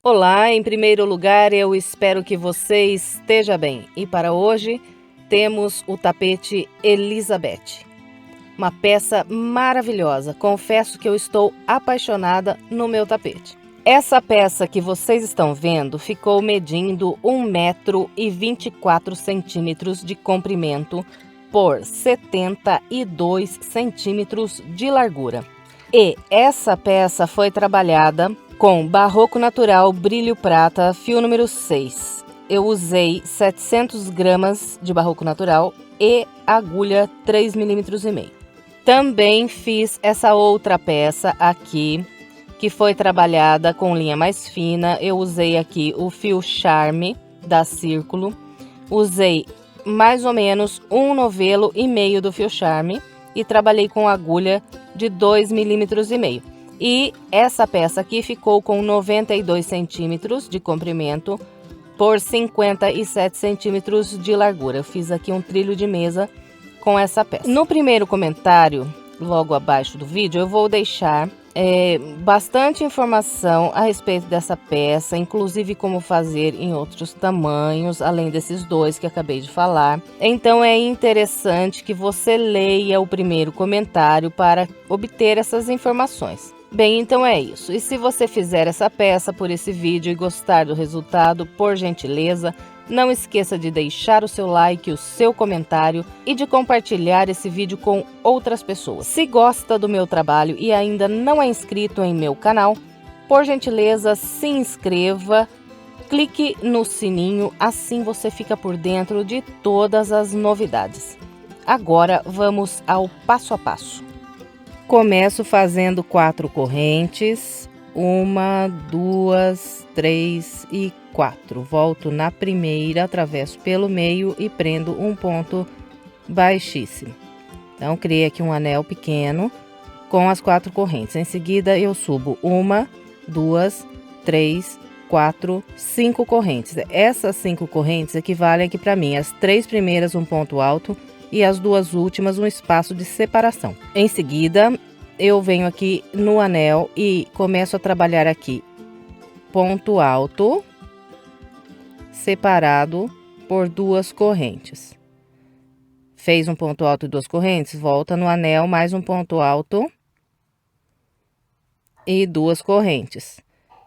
Olá, em primeiro lugar, eu espero que você esteja bem. E para hoje, temos o tapete Elizabeth. Uma peça maravilhosa. Confesso que eu estou apaixonada no meu tapete. Essa peça que vocês estão vendo ficou medindo 1,24 m de comprimento por 72 centímetros de largura. E essa peça foi trabalhada com Barroco Natural Brilho Prata, fio número 6. Eu usei 700 gramas de Barroco Natural e agulha 3,5 mm. Também fiz essa outra peça aqui, que foi trabalhada com linha mais fina. Eu usei aqui o fio Charme da Círculo. Usei mais ou menos 1,5 novelo do fio Charme e trabalhei com agulha de 2,5 mm. E essa peça aqui ficou com 92 centímetros de comprimento por 57 centímetros de largura. Eu fiz aqui um trilho de mesa com essa peça. No primeiro comentário, logo abaixo do vídeo, eu vou deixar bastante informação a respeito dessa peça, inclusive como fazer em outros tamanhos, além desses dois que acabei de falar. Então é interessante que você leia o primeiro comentário para obter essas informações. Bem, então é isso. E se você fizer essa peça por esse vídeo e gostar do resultado, por gentileza, não esqueça de deixar o seu like, o seu comentário e de compartilhar esse vídeo com outras pessoas. Se gosta do meu trabalho e ainda não é inscrito em meu canal, por gentileza, se inscreva, clique no sininho, assim você fica por dentro de todas as novidades. Agora vamos ao passo a passo. Começo fazendo 4 correntes, 1, 2, 3 e 4. Volto na primeira, atravesso pelo meio e prendo um ponto baixíssimo. Então, criei aqui um anel pequeno com as 4 correntes. Em seguida, eu subo 1, 2, 3, 4, 5 correntes. Essas 5 correntes equivalem aqui para mim as 3 primeiras um ponto alto e as 2 últimas um espaço de separação. Em seguida, eu venho aqui no anel e começo a trabalhar aqui ponto alto separado por 2 correntes. Fez um ponto alto e 2 correntes, volta no anel, mais um ponto alto e 2 correntes.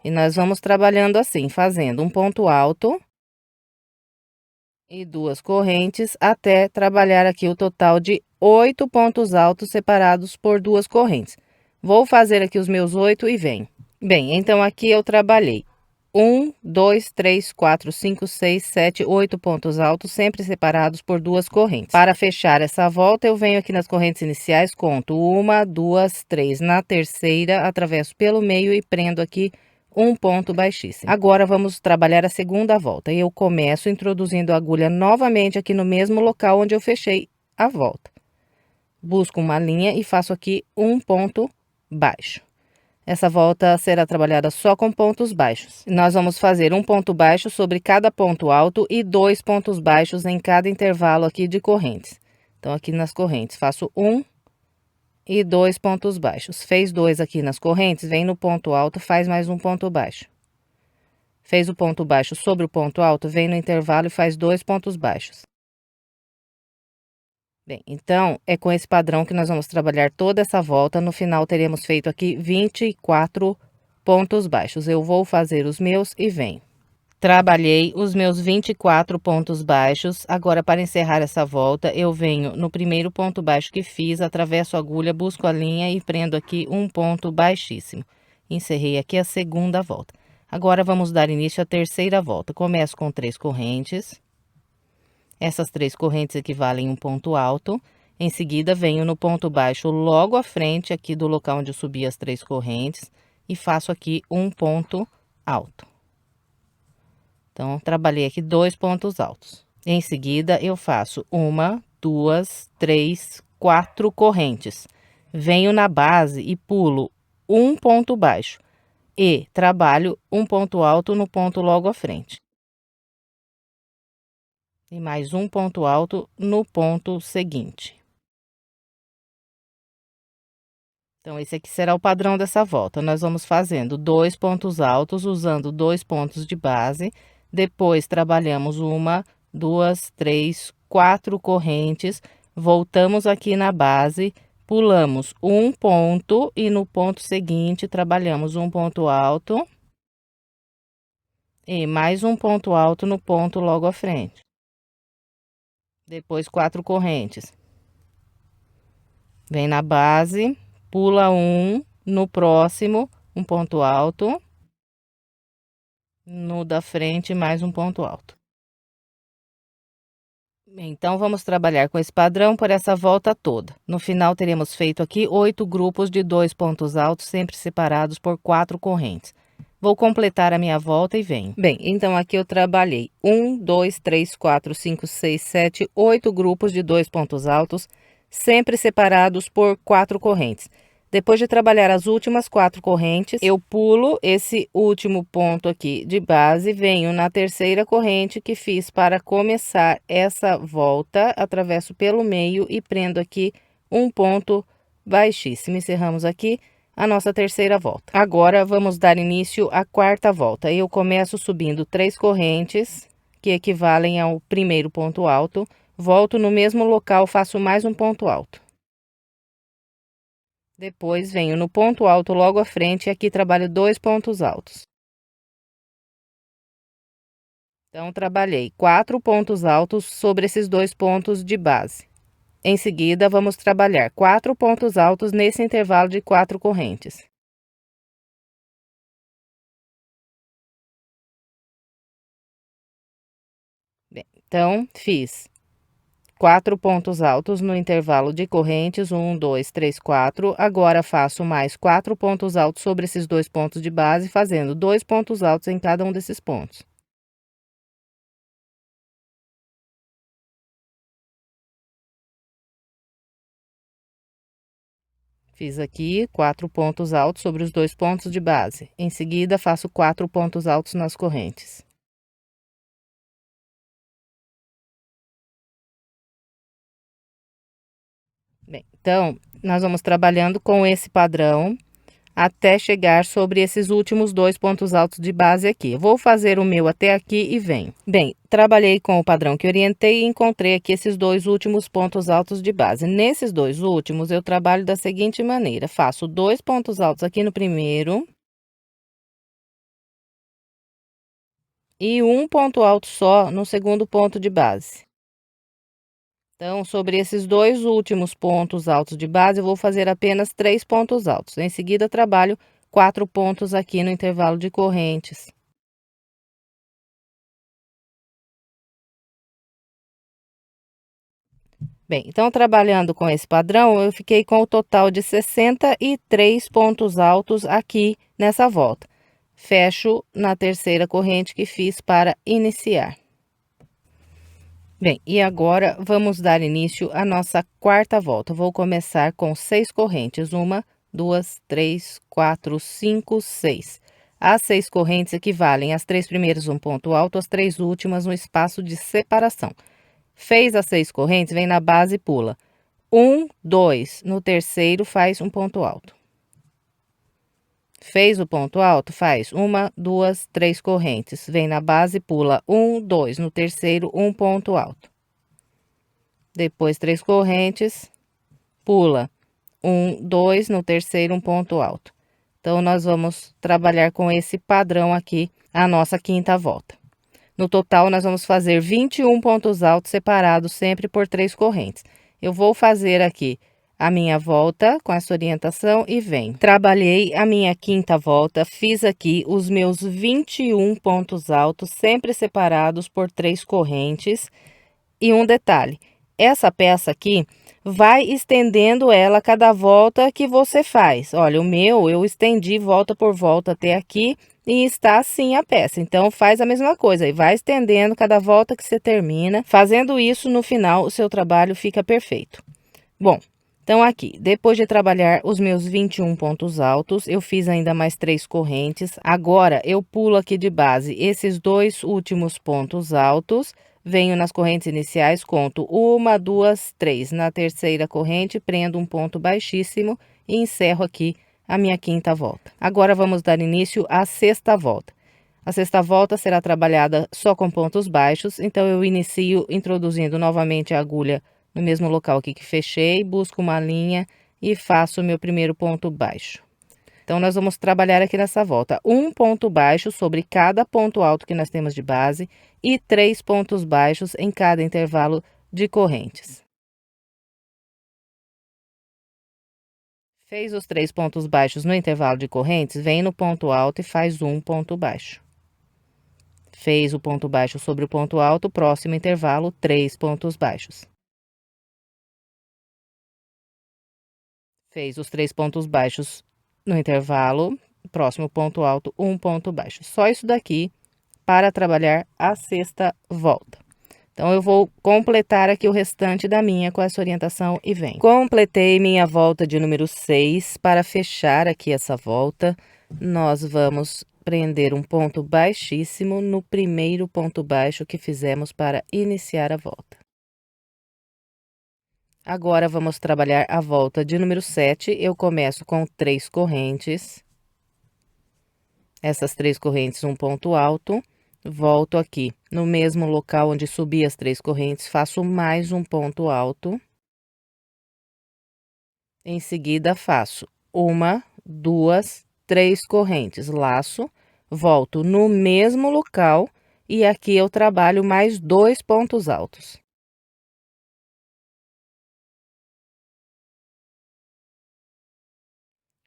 E nós vamos trabalhando assim, fazendo um ponto alto e 2 correntes até trabalhar aqui o total de 8 pontos altos separados por 2 correntes. Vou fazer aqui os meus 8 e venho. Bem, então aqui eu trabalhei 1, 2, 3, 4, 5, 6, 7, 8 pontos altos, sempre separados por 2 correntes. Para fechar essa volta, eu venho aqui nas correntes iniciais, conto 1, 2, 3. Na terceira, atravesso pelo meio e prendo aqui um ponto baixíssimo. Agora vamos trabalhar a segunda volta. Eu começo introduzindo a agulha novamente aqui no mesmo local onde eu fechei a volta. Busco uma linha e faço aqui um ponto baixo. Essa volta será trabalhada só com pontos baixos. Nós vamos fazer um ponto baixo sobre cada ponto alto e 2 pontos baixos em cada intervalo aqui de correntes. Então, aqui nas correntes, faço 1 e 2 pontos baixos. Fez 2 aqui nas correntes, vem no ponto alto, faz mais um ponto baixo. Fez o ponto baixo sobre o ponto alto, vem no intervalo e faz 2 pontos baixos. Bem, então, é com esse padrão que nós vamos trabalhar toda essa volta. No final, teremos feito aqui 24 pontos baixos. Eu vou fazer os meus e venho. Trabalhei os meus 24 pontos baixos. Agora, para encerrar essa volta, eu venho no primeiro ponto baixo que fiz, atravesso a agulha, busco a linha e prendo aqui um ponto baixíssimo. Encerrei aqui a segunda volta. Agora, vamos dar início à terceira volta. Começo com 3 correntes. Essas 3 correntes equivalem a um ponto alto. Em seguida, venho no ponto baixo logo à frente aqui do local onde eu subi as 3 correntes e faço aqui um ponto alto. Então, trabalhei aqui 2 pontos altos. Em seguida, eu faço 1, 2, 3, 4 correntes. Venho na base e pulo um ponto baixo e trabalho um ponto alto no ponto logo à frente. E mais um ponto alto no ponto seguinte. Então, esse aqui será o padrão dessa volta. Nós vamos fazendo 2 pontos altos, usando 2 pontos de base. Depois, trabalhamos 1, 2, 3, 4 correntes. Voltamos aqui na base, pulamos um ponto e no ponto seguinte, trabalhamos um ponto alto. E mais um ponto alto no ponto logo à frente. Depois, 4 correntes. Vem na base, pula um, no próximo, um ponto alto. No da frente, mais um ponto alto. Então, vamos trabalhar com esse padrão por essa volta toda. No final, teremos feito aqui 8 grupos de 2 pontos altos, sempre separados por 4 correntes. Vou completar a minha volta e venho. Bem, então aqui eu trabalhei 1, 2, 3, 4, 5, 6, 7, 8 grupos de 2 pontos altos, sempre separados por 4 correntes. Depois de trabalhar as últimas 4 correntes, eu pulo esse último ponto aqui de base, venho na terceira corrente que fiz para começar essa volta, atravesso pelo meio e prendo aqui um ponto baixíssimo. Encerramos aqui a nossa terceira volta. Agora, vamos dar início à quarta volta. Eu começo subindo 3 correntes, que equivalem ao primeiro ponto alto. Volto no mesmo local, faço mais um ponto alto. Depois, venho no ponto alto logo à frente e aqui trabalho 2 pontos altos. Então, trabalhei 4 pontos altos sobre esses 2 pontos de base. Em seguida, vamos trabalhar 4 pontos altos nesse intervalo de 4 correntes. Bem, então, fiz 4 pontos altos no intervalo de correntes, 1, 2, 3, 4. Agora, faço mais 4 pontos altos sobre esses 2 pontos de base, fazendo 2 pontos altos em cada um desses pontos. Fiz aqui 4 pontos altos sobre os 2 pontos de base. Em seguida, faço 4 pontos altos nas correntes. Bem, então, nós vamos trabalhando com esse padrão até chegar sobre esses últimos 2 pontos altos de base aqui. Vou fazer o meu até aqui e venho. Bem, trabalhei com o padrão que orientei e encontrei aqui esses 2 últimos pontos altos de base. Nesses 2 últimos, eu trabalho da seguinte maneira: faço 2 pontos altos aqui no primeiro e um ponto alto só no segundo ponto de base. Então, sobre esses 2 últimos pontos altos de base, eu vou fazer apenas 3 pontos altos. Em seguida, trabalho 4 pontos aqui no intervalo de correntes. Bem, então, trabalhando com esse padrão, eu fiquei com o total de 63 pontos altos aqui nessa volta. Fecho na terceira corrente que fiz para iniciar. Bem, e agora vamos dar início à nossa quarta volta. Vou começar com 6 correntes. 1, 2, 3, 4, 5, 6. As 6 correntes equivalem às 3 primeiras um ponto alto, as 3 últimas um espaço de separação. Fez as 6 correntes, vem na base e pula. 1, 2, no terceiro faz um ponto alto. Fez o ponto alto, faz 1, 2, 3 correntes. Vem na base, pula 1, 2, no terceiro, um ponto alto. Depois, 3 correntes, pula 1, 2, no terceiro, um ponto alto. Então, nós vamos trabalhar com esse padrão aqui, a nossa quinta volta. No total, nós vamos fazer 21 pontos altos separados sempre por 3 correntes. Eu vou fazer aqui a minha volta com essa orientação e venho. Trabalhei a minha quinta volta, fiz aqui os meus 21 pontos altos, sempre separados por 3 correntes. E um detalhe, essa peça aqui, vai estendendo ela cada volta que você faz. Olha, o meu, eu estendi volta por volta até aqui e está assim a peça. Então, faz a mesma coisa e vai estendendo cada volta que você termina. Fazendo isso, no final, o seu trabalho fica perfeito. Bom, então aqui, depois de trabalhar os meus 21 pontos altos, eu fiz ainda mais 3 correntes. Agora, eu pulo aqui de base esses 2 últimos pontos altos, venho nas correntes iniciais, conto 1, 2, 3. Na terceira corrente, prendo um ponto baixíssimo e encerro aqui a minha quinta volta. Agora vamos dar início à sexta volta. A sexta volta será trabalhada só com pontos baixos, então eu inicio introduzindo novamente a agulha no mesmo local aqui que fechei, busco uma linha e faço o meu primeiro ponto baixo. Então, nós vamos trabalhar aqui nessa volta um ponto baixo sobre cada ponto alto que nós temos de base e 3 pontos baixos em cada intervalo de correntes. Fez os 3 pontos baixos no intervalo de correntes, vem no ponto alto e faz um ponto baixo. Fez o ponto baixo sobre o ponto alto, próximo intervalo, 3 pontos baixos. Fez os 3 pontos baixos no intervalo, próximo ponto alto, um ponto baixo. Só isso daqui para trabalhar a sexta volta. Então, eu vou completar aqui o restante da minha com essa orientação e venho. Completei minha volta de número 6. Para fechar aqui essa volta, nós vamos prender um ponto baixíssimo no primeiro ponto baixo que fizemos para iniciar a volta. Agora, vamos trabalhar a volta de número 7. Eu começo com 3 correntes. Essas 3 correntes, um ponto alto. Volto aqui no mesmo local onde subi as 3 correntes, faço mais um ponto alto. Em seguida, faço 1, 2, 3 correntes, laço, volto no mesmo local e aqui eu trabalho mais 2 pontos altos.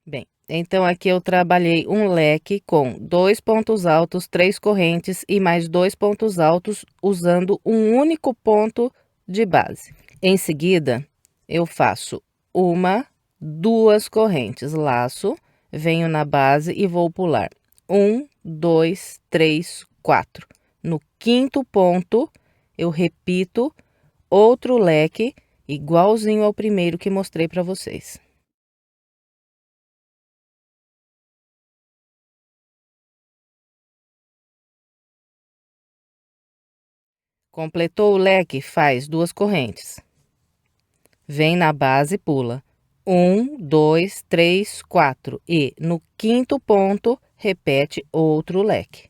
Bem, então aqui eu trabalhei um leque com 2 pontos altos, 3 correntes e mais 2 pontos altos usando um único ponto de base. Em seguida, eu faço 1, 2 correntes, laço, venho na base e vou pular 1, 2, 3, 4. No quinto ponto, eu repito outro leque igualzinho ao primeiro que mostrei para vocês. Completou o leque, faz 2 correntes. Vem na base e pula 1, 2, 3, 4 e no quinto ponto repete outro leque.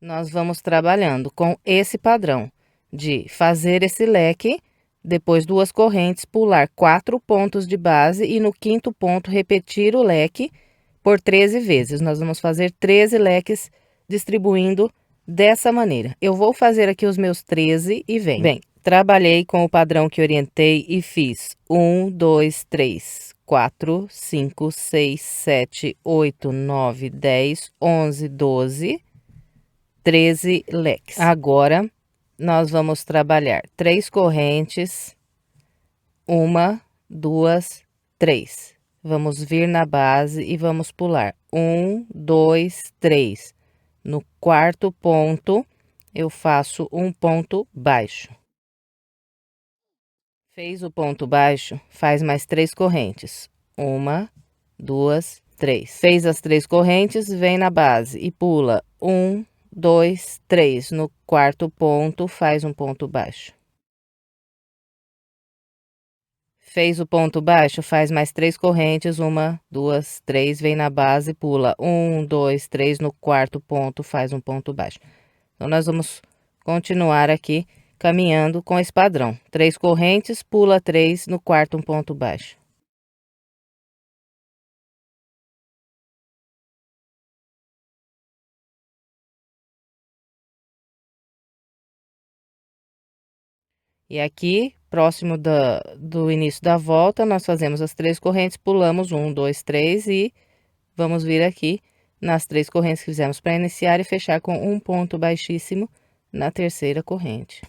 Nós vamos trabalhando com esse padrão de fazer esse leque, depois 2 correntes, pular 4 pontos de base e no quinto ponto repetir o leque por 13 vezes. Nós vamos fazer 13 leques distribuindo dessa maneira. Eu vou fazer aqui os meus 13 e venho. Bem, trabalhei com o padrão que orientei e fiz 1, 2, 3, 4, 5, 6, 7, 8, 9, 10, 11, 12, 13 leques. Agora, nós vamos trabalhar 3 correntes, 1, 2, 3. Vamos vir na base e vamos pular 1, 2, 3. No quarto ponto, eu faço um ponto baixo. Fez o ponto baixo, faz mais 3 correntes. 1, 2, 3. Fez as 3 correntes, vem na base e pula 1, 2, 3. No quarto ponto, faz um ponto baixo. Fez o ponto baixo, faz mais 3 correntes, 1, 2, 3, vem na base, pula 1, 2, 3, no quarto ponto, faz um ponto baixo. Então, nós vamos continuar aqui caminhando com esse padrão. 3 correntes, pula 3, no quarto um ponto baixo. E aqui, próximo do início da volta, nós fazemos as 3 correntes, pulamos 1, 2, 3 e vamos vir aqui nas 3 correntes que fizemos para iniciar e fechar com um ponto baixíssimo na terceira corrente.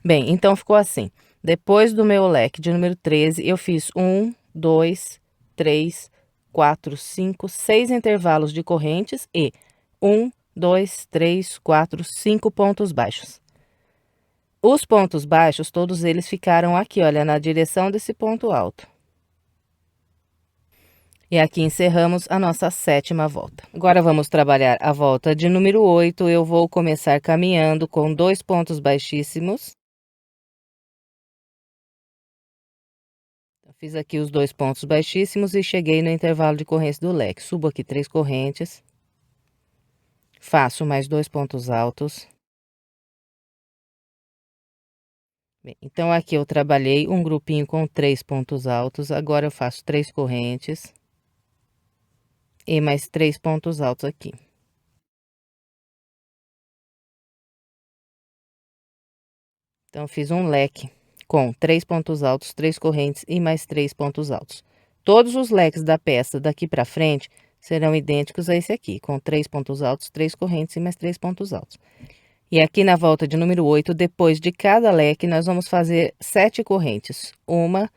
Bem, então ficou assim. Depois do meu leque de número 13, eu fiz 1, 2, 3, 4, 5, 6 intervalos de correntes e 1, 2, 3, 4, 5 pontos baixos. Os pontos baixos, todos eles ficaram aqui, olha, na direção desse ponto alto. E aqui encerramos a nossa 7ª volta. Agora vamos trabalhar a volta de número 8. Eu vou começar caminhando com 2 pontos baixíssimos. Fiz aqui os 2 pontos baixíssimos e cheguei no intervalo de correntes do leque. Subo aqui 3 correntes. Faço mais 2 pontos altos. Bem, então aqui eu trabalhei um grupinho com 3 pontos altos. Agora eu faço 3 correntes. E mais 3 pontos altos aqui. Então, fiz um leque com 3 pontos altos, 3 correntes e mais 3 pontos altos. Todos os leques da peça daqui para frente serão idênticos a esse aqui, com 3 pontos altos, 3 correntes e mais 3 pontos altos. E aqui na volta de número 8, depois de cada leque, nós vamos fazer 7 correntes. 1,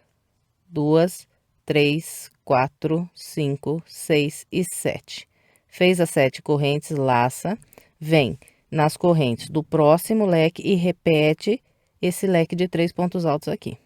2, 3, 4, 5, 6 e 7. Fez as 7 correntes, laça, vem nas correntes do próximo leque e repete esse leque de 3 pontos altos aqui.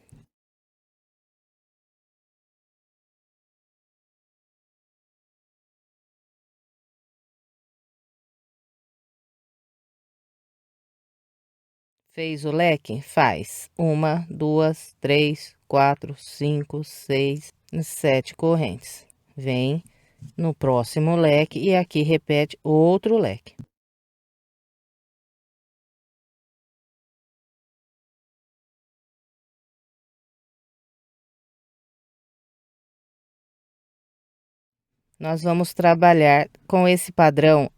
Fez o leque? Faz 1, 2, 3, 4, 5, 6, 7 correntes. Vem no próximo leque e aqui repete outro leque. Nós vamos trabalhar com esse padrão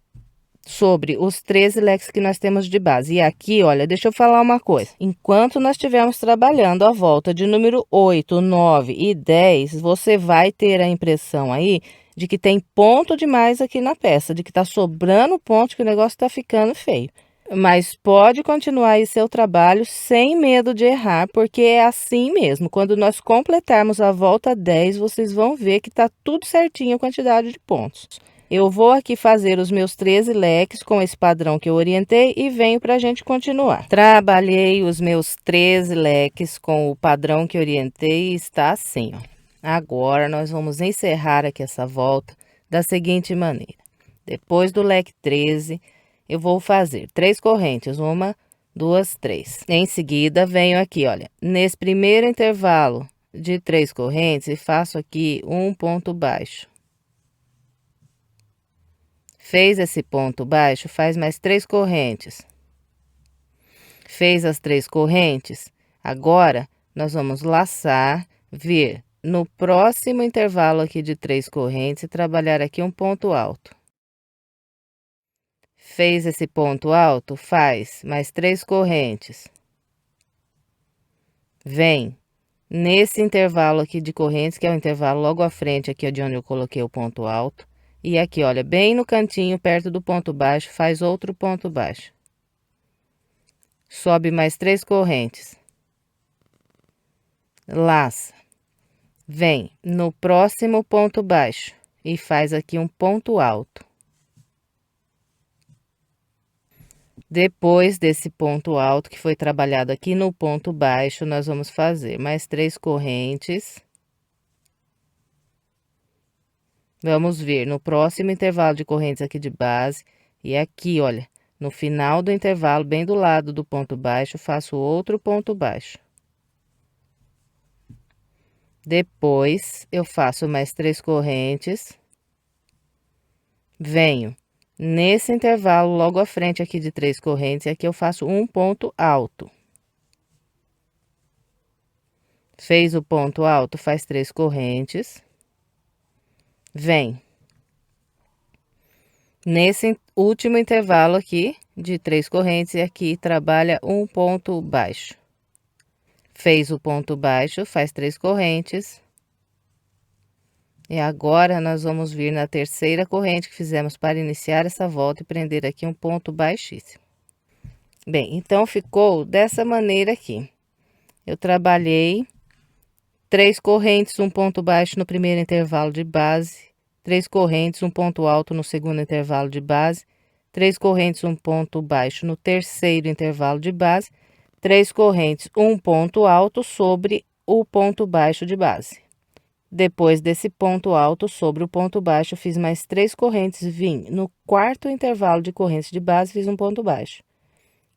sobre os 13 leques que nós temos de base. E aqui, olha, deixa eu falar uma coisa. Enquanto nós estivermos trabalhando a volta de número 8, 9 e 10, você vai ter a impressão aí de que tem ponto demais aqui na peça, de que tá sobrando ponto, que o negócio tá ficando feio. Mas pode continuar aí seu trabalho sem medo de errar, porque é assim mesmo. Quando nós completarmos a volta 10, vocês vão ver que tá tudo certinho a quantidade de pontos. Eu vou aqui fazer os meus 13 leques com esse padrão que eu orientei e venho para a gente continuar. Trabalhei os meus 13 leques com o padrão que orientei e está assim, ó. Agora, nós vamos encerrar aqui essa volta da seguinte maneira. Depois do leque 13, eu vou fazer 3 correntes, 1, 2, 3. Em seguida, venho aqui, olha, nesse primeiro intervalo de 3 correntes e faço aqui um ponto baixo. Fez esse ponto baixo, faz mais 3 correntes. Fez as 3 correntes, agora nós vamos laçar, vir no próximo intervalo aqui de 3 correntes e trabalhar aqui um ponto alto. Fez esse ponto alto, faz mais 3 correntes. Vem nesse intervalo aqui de correntes, que é o intervalo logo à frente aqui de onde eu coloquei o ponto alto. E aqui, olha, bem no cantinho, perto do ponto baixo, faz outro ponto baixo. Sobe mais 3 correntes. Laça. Vem no próximo ponto baixo e faz aqui um ponto alto. Depois desse ponto alto que foi trabalhado aqui no ponto baixo, nós vamos fazer mais 3 correntes. Vamos vir no próximo intervalo de correntes aqui de base e aqui, olha, no final do intervalo, bem do lado do ponto baixo, faço outro ponto baixo. Depois, eu faço mais 3 correntes. Venho nesse intervalo logo à frente aqui de 3 correntes e aqui eu faço um ponto alto. Fez o ponto alto, faz 3 correntes. Vem nesse último intervalo aqui de 3 correntes e aqui trabalha um ponto baixo. Fez o ponto baixo, faz 3 correntes. E agora nós vamos vir na terceira corrente que fizemos para iniciar essa volta e prender aqui um ponto baixíssimo. Bem, então ficou dessa maneira aqui. Eu trabalhei 3 correntes, um ponto baixo no primeiro intervalo de base, 3 correntes, um ponto alto no segundo intervalo de base, 3 correntes, um ponto baixo no terceiro intervalo de base, 3 correntes, um ponto alto sobre o ponto baixo de base. Depois desse ponto alto, sobre o ponto baixo, fiz mais 3 correntes, vim no quarto intervalo de correntes de base, fiz um ponto baixo.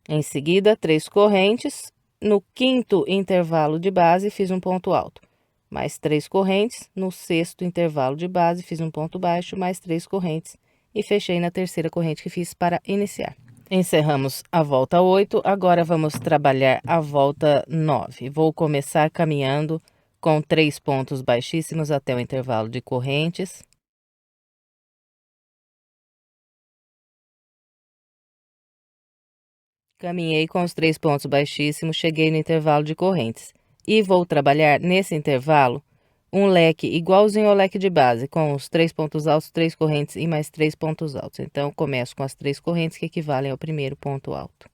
Em seguida, 3 correntes, no quinto intervalo de base, fiz um ponto alto. Mais 3 correntes, no sexto intervalo de base, fiz um ponto baixo, mais 3 correntes e fechei na terceira corrente que fiz para iniciar. Encerramos a volta 8, agora vamos trabalhar a volta 9. Vou começar caminhando com 3 pontos baixíssimos até o intervalo de correntes. Caminhei com os 3 pontos baixíssimos, cheguei no intervalo de correntes. E vou trabalhar nesse intervalo um leque igualzinho ao leque de base, com os 3 pontos altos, 3 correntes e mais 3 pontos altos. Então, começo com as 3 correntes que equivalem ao primeiro ponto alto.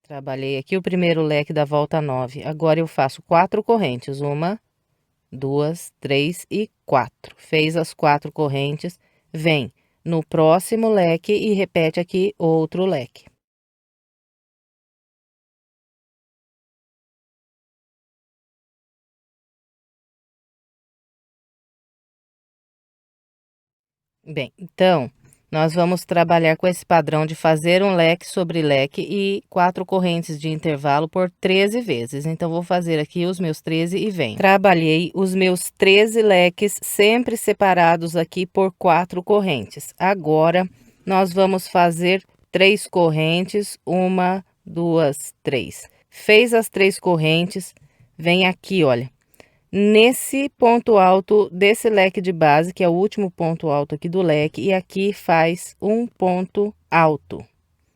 Trabalhei aqui o primeiro leque da volta 9. Agora eu faço 4 correntes. 1, 2, 3 e 4. Fez as 4 correntes, vem no próximo leque e repete aqui outro leque. Bem, então, nós vamos trabalhar com esse padrão de fazer um leque sobre leque e 4 correntes de intervalo por 13 vezes. Então, vou fazer aqui os meus 13 e vem. Trabalhei os meus 13 leques sempre separados aqui por 4 correntes. Agora, nós vamos fazer 3 correntes, 1, 2, 3. Fez as 3 correntes, vem aqui, olha. Nesse ponto alto desse leque de base, que é o último ponto alto aqui do leque, e aqui faz um ponto alto.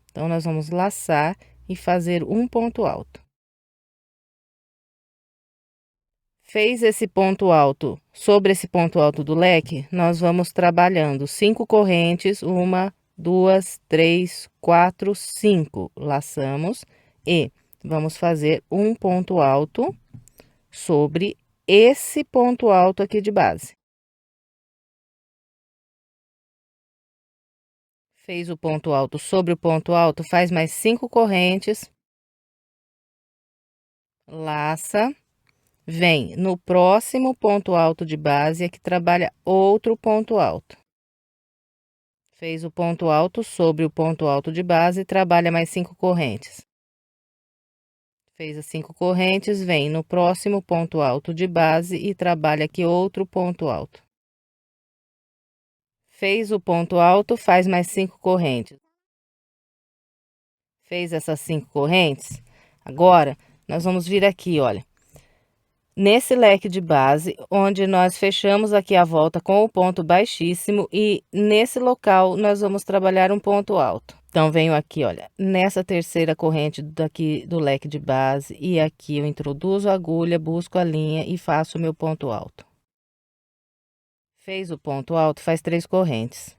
Então, nós vamos laçar e fazer um ponto alto. Fez esse ponto alto sobre esse ponto alto do leque, nós vamos trabalhando 5 correntes, 1, 2, 3, 4, 5. Laçamos e vamos fazer um ponto alto sobre esse ponto alto aqui de base. Fez o ponto alto sobre o ponto alto, faz mais 5 correntes. Laça. Vem no próximo ponto alto de base, aqui trabalha outro ponto alto. Fez o ponto alto sobre o ponto alto de base, trabalha mais 5 correntes. Fez as 5 correntes, vem no próximo ponto alto de base e trabalha aqui outro ponto alto. Fez o ponto alto, faz mais 5 correntes. Fez essas 5 correntes, agora nós vamos vir aqui, olha. Nesse leque de base, onde nós fechamos aqui a volta com o ponto baixíssimo e nesse local nós vamos trabalhar um ponto alto. Então, venho aqui, olha, nessa terceira corrente daqui do leque de base e aqui eu introduzo a agulha, busco a linha e faço o meu ponto alto. Fez o ponto alto, faz 3 correntes.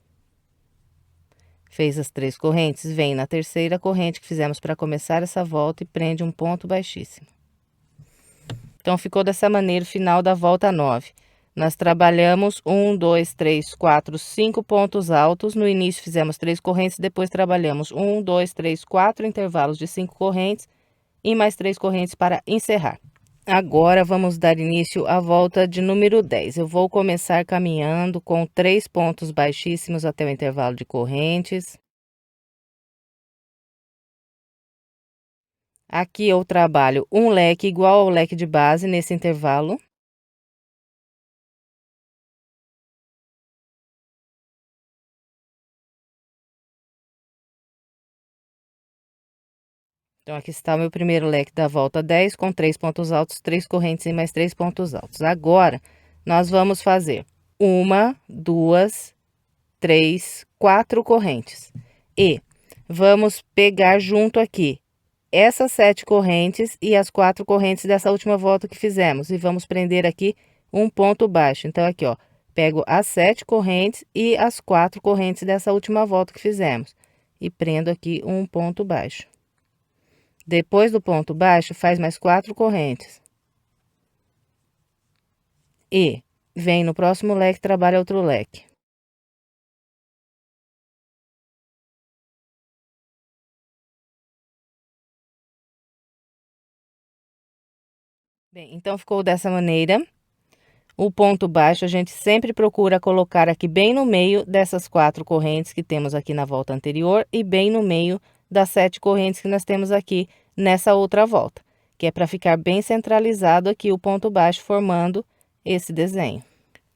Fez as 3 correntes, vem na terceira corrente que fizemos para começar essa volta e prende um ponto baixíssimo. Então, ficou dessa maneira o final da volta 9. Nós trabalhamos 1, 2, 3, 4, 5 pontos altos. No início fizemos 3 correntes, depois trabalhamos 1, 2, 3, 4 intervalos de 5 correntes e mais 3 correntes para encerrar. Agora, vamos dar início à volta de número 10. Eu vou começar caminhando com 3 pontos baixíssimos até o intervalo de correntes. Aqui eu trabalho um leque igual ao leque de base nesse intervalo. Então, aqui está o meu primeiro leque da volta 10, com 3 pontos altos, 3 correntes e mais 3 pontos altos. Agora, nós vamos fazer 1, 2, 3, 4 correntes. E vamos pegar junto aqui essas 7 correntes e as 4 correntes dessa última volta que fizemos. E vamos prender aqui um ponto baixo. Então, aqui, ó, pego as 7 correntes e as 4 correntes dessa última volta que fizemos. E prendo aqui um ponto baixo. Depois do ponto baixo, faz mais 4 correntes. E vem no próximo leque, trabalha outro leque. Bem, então ficou dessa maneira. O ponto baixo a gente sempre procura colocar aqui bem no meio dessas 4 correntes que temos aqui na volta anterior e bem no meio das 7 correntes que nós temos aqui nessa outra volta, que é para ficar bem centralizado aqui o ponto baixo formando esse desenho.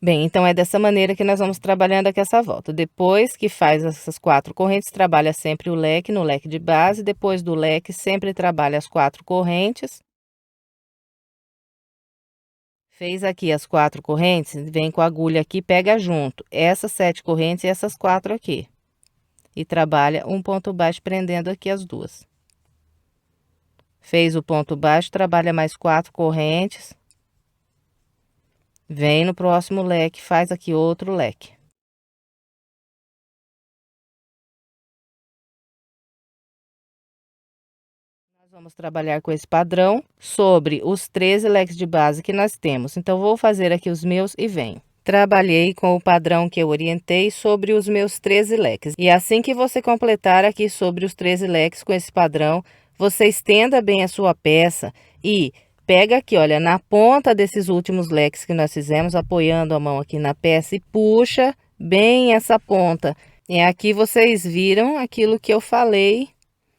Bem, então é dessa maneira que nós vamos trabalhando aqui essa volta. Depois que faz essas 4 correntes, trabalha sempre o leque no leque de base, depois do leque sempre trabalha as 4 correntes. Fez aqui as 4 correntes, vem com a agulha aqui, pega junto essas 7 correntes e essas 4 aqui. E trabalha um ponto baixo prendendo aqui as duas. Fez o ponto baixo, trabalha mais 4 correntes. Vem no próximo leque, faz aqui outro leque. Nós vamos trabalhar com esse padrão sobre os 13 leques de base que nós temos. Então, vou fazer aqui os meus e venho. Trabalhei com o padrão que eu orientei sobre os meus 13 leques. E assim que você completar aqui sobre os 13 leques com esse padrão, você estenda bem a sua peça e pega aqui, olha, na ponta desses últimos leques que nós fizemos, apoiando a mão aqui na peça e puxa bem essa ponta. E aqui vocês viram aquilo que eu falei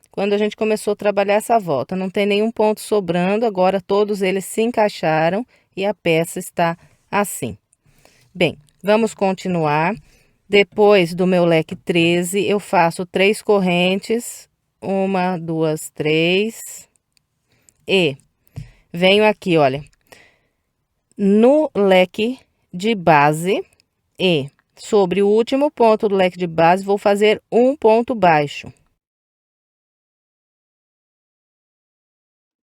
quando a gente começou a trabalhar essa volta. Não tem nenhum ponto sobrando, agora todos eles se encaixaram e a peça está assim. Bem, vamos continuar. Depois do meu leque 13, eu faço 3 correntes, 1, 2, 3, e venho aqui, olha, no leque de base e sobre o último ponto do leque de base, vou fazer um ponto baixo.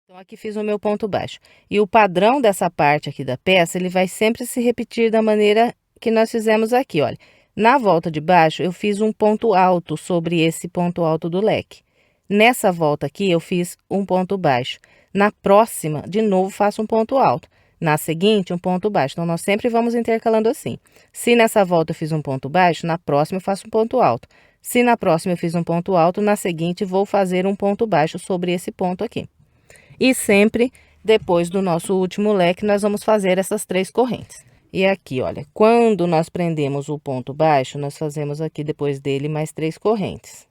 Então, aqui fiz o meu ponto baixo. E o padrão dessa parte aqui da peça, ele vai sempre se repetir da maneira que nós fizemos aqui, olha. Na volta de baixo, eu fiz um ponto alto sobre esse ponto alto do leque. Nessa volta aqui, eu fiz um ponto baixo. Na próxima, de novo, faço um ponto alto. Na seguinte, um ponto baixo. Então, nós sempre vamos intercalando assim. Se nessa volta eu fiz um ponto baixo, na próxima eu faço um ponto alto. Se na próxima eu fiz um ponto alto, na seguinte vou fazer um ponto baixo sobre esse ponto aqui. E sempre depois do nosso último leque, nós vamos fazer essas 3 correntes. E aqui, olha, quando nós prendemos o ponto baixo, nós fazemos aqui depois dele mais 3 correntes.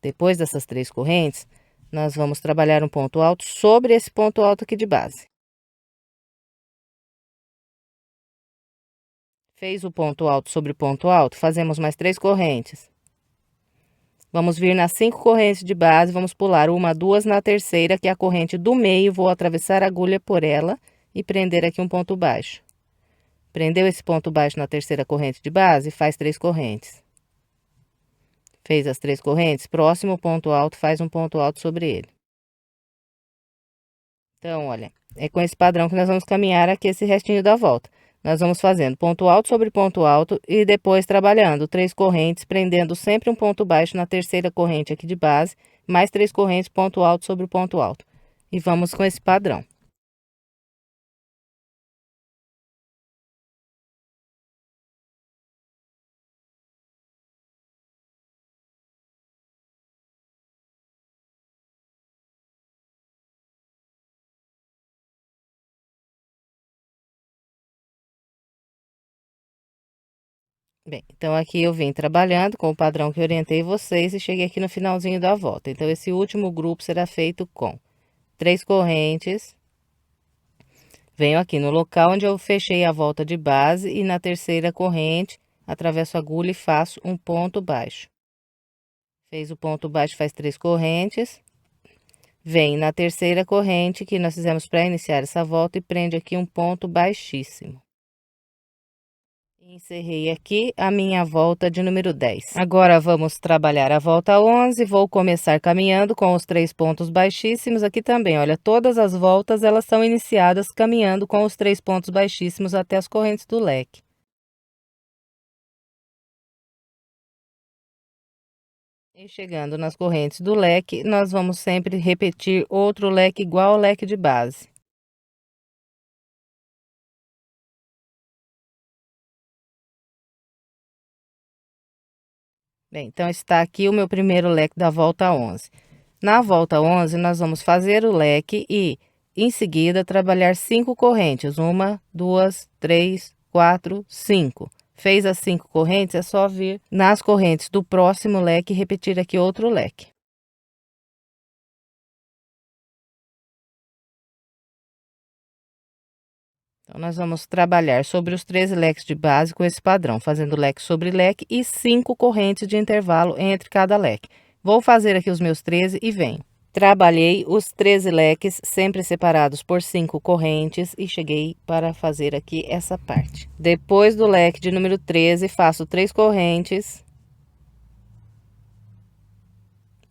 Depois dessas 3 correntes, nós vamos trabalhar um ponto alto sobre esse ponto alto aqui de base. Fez o ponto alto sobre o ponto alto, fazemos mais 3 correntes. Vamos vir nas 5 correntes de base, vamos pular 1, 2 na terceira, que é a corrente do meio, vou atravessar a agulha por ela e prender aqui um ponto baixo. Prendeu esse ponto baixo na terceira corrente de base, faz 3 correntes. Fez as 3 correntes, próximo ponto alto, faz um ponto alto sobre ele. Então, olha, é com esse padrão que nós vamos caminhar aqui esse restinho da volta. Nós vamos fazendo ponto alto sobre ponto alto e depois trabalhando 3 correntes, prendendo sempre um ponto baixo na terceira corrente aqui de base, mais 3 correntes, ponto alto sobre ponto alto. E vamos com esse padrão. Bem, então aqui eu vim trabalhando com o padrão que eu orientei vocês e cheguei aqui no finalzinho da volta. Então, esse último grupo será feito com 3 correntes. Venho aqui no local onde eu fechei a volta de base e na terceira corrente, atravesso a agulha e faço um ponto baixo. Fez o ponto baixo, faz 3 correntes. Vem na terceira corrente que nós fizemos para iniciar essa volta e prende aqui um ponto baixíssimo. Encerrei aqui a minha volta de número 10. Agora vamos trabalhar a volta 11. Vou começar caminhando com os 3 pontos baixíssimos aqui também. Olha, todas as voltas elas são iniciadas caminhando com os 3 pontos baixíssimos até as correntes do leque. E chegando nas correntes do leque, nós vamos sempre repetir outro leque igual ao leque de base. Bem, então está aqui o meu primeiro leque da volta 11. Na volta 11, nós vamos fazer o leque e em seguida, trabalhar 5 correntes. 1, 2, 3, 4, 5. Fez as 5 correntes, é só vir nas correntes do próximo leque e repetir aqui outro leque. Então, nós vamos trabalhar sobre os 13 leques de base com esse padrão, fazendo leque sobre leque e 5 correntes de intervalo entre cada leque. Vou fazer aqui os meus 13 e venho. Trabalhei os 13 leques, sempre separados por 5 correntes, e cheguei para fazer aqui essa parte. Depois do leque de número 13, faço 3 correntes.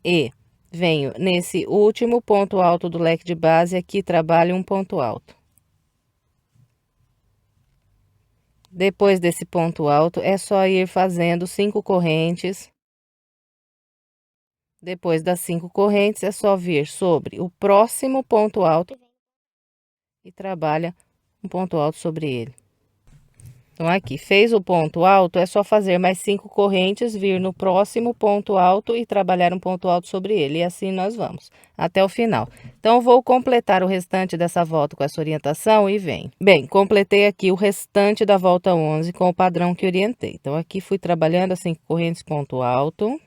E venho nesse último ponto alto do leque de base, aqui trabalho um ponto alto. Depois desse ponto alto, é só ir fazendo 5 correntes. Depois das 5 correntes, é só vir sobre o próximo ponto alto e trabalha um ponto alto sobre ele. Então, aqui, fez o ponto alto, é só fazer mais 5 correntes, vir no próximo ponto alto e trabalhar um ponto alto sobre ele. E assim nós vamos, até o final. Então, vou completar o restante dessa volta com essa orientação e venho. Bem, completei aqui o restante da volta 11 com o padrão que orientei. Então, aqui fui trabalhando as 5 correntes, ponto alto.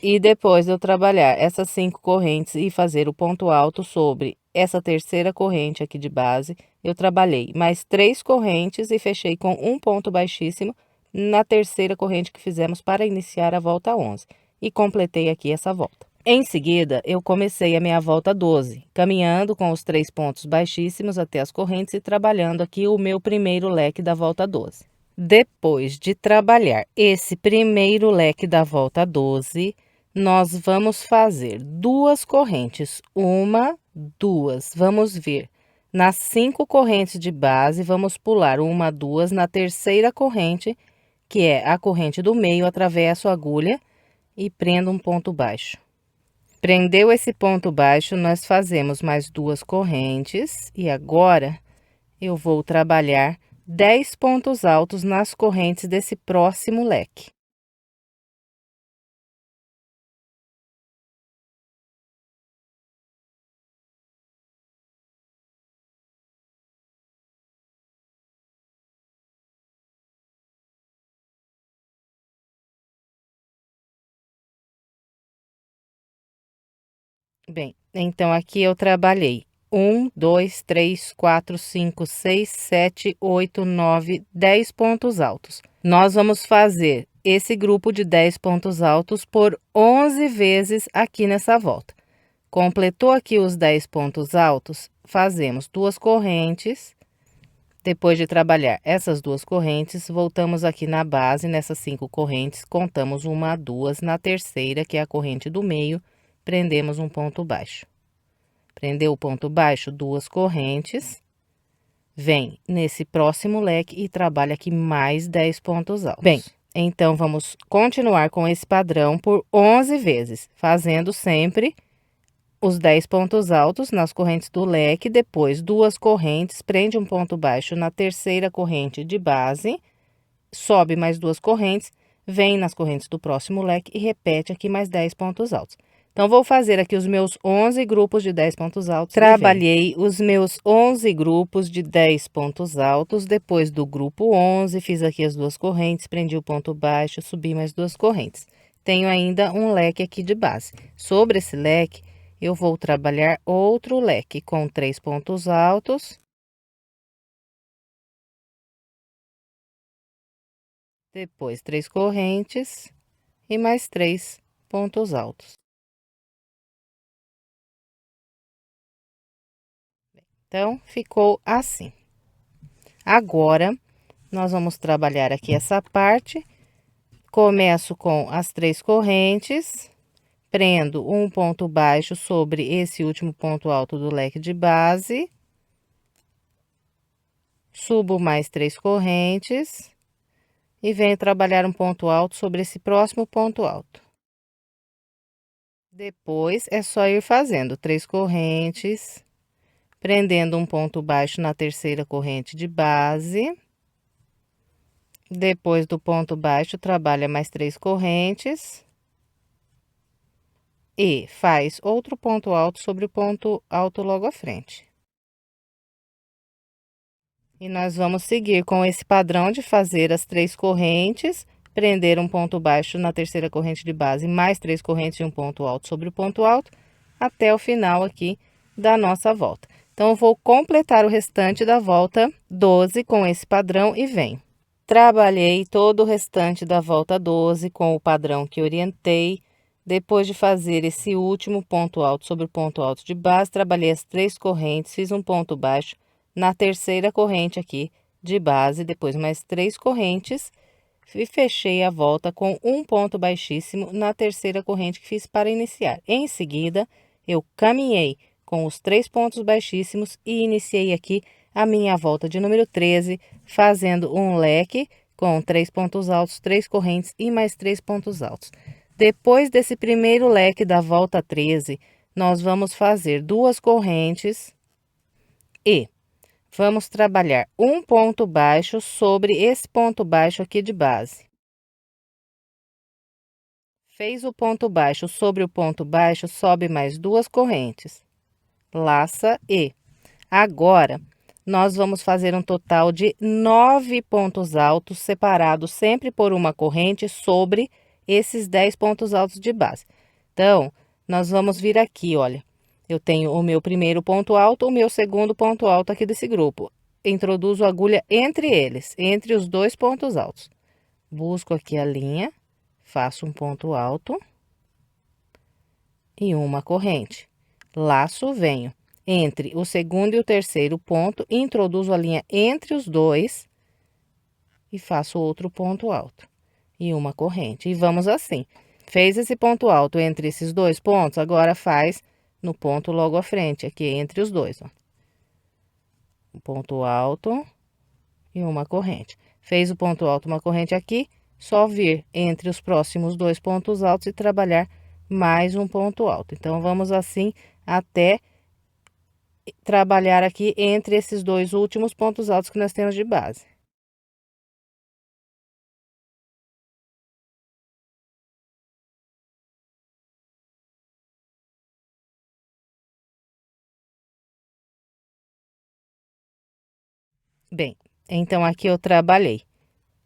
E depois de eu trabalhar essas 5 correntes e fazer o ponto alto sobre essa terceira corrente aqui de base, eu trabalhei mais 3 correntes e fechei com um ponto baixíssimo na terceira corrente que fizemos para iniciar a volta 11. E completei aqui essa volta. Em seguida, eu comecei a minha volta 12, caminhando com os 3 pontos baixíssimos até as correntes e trabalhando aqui o meu primeiro leque da volta 12. Depois de trabalhar esse primeiro leque da volta 12, nós vamos fazer 2 correntes, 1, 2, vamos vir nas 5 correntes de base, vamos pular 1, 2 na terceira corrente, que é a corrente do meio, atravesso a agulha e prendo um ponto baixo. Prendeu esse ponto baixo, nós fazemos mais 2 correntes e agora eu vou trabalhar 10 pontos altos nas correntes desse próximo leque. Bem, então aqui eu trabalhei 1, 2, 3, 4, 5, 6, 7, 8, 9, 10 pontos altos. Nós vamos fazer esse grupo de 10 pontos altos por 11 vezes aqui nessa volta. Completou aqui os 10 pontos altos, fazemos 2 correntes. Depois de trabalhar essas 2 correntes, voltamos aqui na base, nessas 5 correntes, contamos 1, 2, na terceira, que é a corrente do meio, prendemos um ponto baixo. Prendeu o ponto baixo, 2 correntes, vem nesse próximo leque e trabalha aqui mais 10 pontos altos. Bem, então vamos continuar com esse padrão por 11 vezes, fazendo sempre os 10 pontos altos nas correntes do leque, depois 2 correntes, prende um ponto baixo na terceira corrente de base, sobe mais 2 correntes, vem nas correntes do próximo leque e repete aqui mais 10 pontos altos. Então, vou fazer aqui os meus 11 grupos de 10 pontos altos. Trabalhei os meus 11 grupos de 10 pontos altos. Depois do grupo 11, fiz aqui as 2 correntes, prendi o ponto baixo, subi mais 2 correntes. Tenho ainda um leque aqui de base. Sobre esse leque, eu vou trabalhar outro leque com 3 pontos altos. Depois, 3 correntes e mais 3 pontos altos. Então, ficou assim. Agora, nós vamos trabalhar aqui essa parte. Começo com as 3 correntes, prendo um ponto baixo sobre esse último ponto alto do leque de base. Subo mais 3 correntes e venho trabalhar um ponto alto sobre esse próximo ponto alto. Depois, é só ir fazendo 3 correntes, prendendo um ponto baixo na terceira corrente de base. Depois do ponto baixo, trabalha mais 3 correntes. E faz outro ponto alto sobre o ponto alto logo à frente. E nós vamos seguir com esse padrão de fazer as 3 correntes, prender um ponto baixo na terceira corrente de base, mais 3 correntes e um ponto alto sobre o ponto alto, até o final aqui da nossa volta. Então, eu vou completar o restante da volta 12 com esse padrão e venho. Trabalhei todo o restante da volta 12 com o padrão que orientei. Depois de fazer esse último ponto alto sobre o ponto alto de base, trabalhei as 3 correntes, fiz um ponto baixo na terceira corrente aqui de base, depois mais 3 correntes e fechei a volta com um ponto baixíssimo na terceira corrente que fiz para iniciar. Em seguida, eu caminhei com os 3 pontos baixíssimos e iniciei aqui a minha volta de número 13, fazendo um leque com 3 pontos altos, 3 correntes e mais 3 pontos altos. Depois desse primeiro leque da volta 13, nós vamos fazer 2 correntes e vamos trabalhar um ponto baixo sobre esse ponto baixo aqui de base. Fez o ponto baixo sobre o ponto baixo, sobe mais 2 correntes. Laça e agora nós vamos fazer um total de 9 pontos altos separados sempre por uma corrente sobre esses 10 pontos altos de base. Então, nós vamos vir aqui, olha. Eu tenho o meu primeiro ponto alto, o meu segundo ponto alto aqui desse grupo. Introduzo a agulha entre eles, entre os 2 pontos altos. Busco aqui a linha, faço um ponto alto e uma corrente. Laço, venho entre o segundo e o terceiro ponto, introduzo a linha entre os 2 e faço outro ponto alto e uma corrente. E vamos assim. Fez esse ponto alto entre esses 2 pontos, agora faz no ponto logo à frente, aqui entre os 2, ó. Um ponto alto e uma corrente. Fez o ponto alto, uma corrente aqui, só vir entre os próximos 2 pontos altos e trabalhar mais um ponto alto. Então, vamos assim até trabalhar aqui entre esses 2 últimos pontos altos que nós temos de base. Bem, então aqui eu trabalhei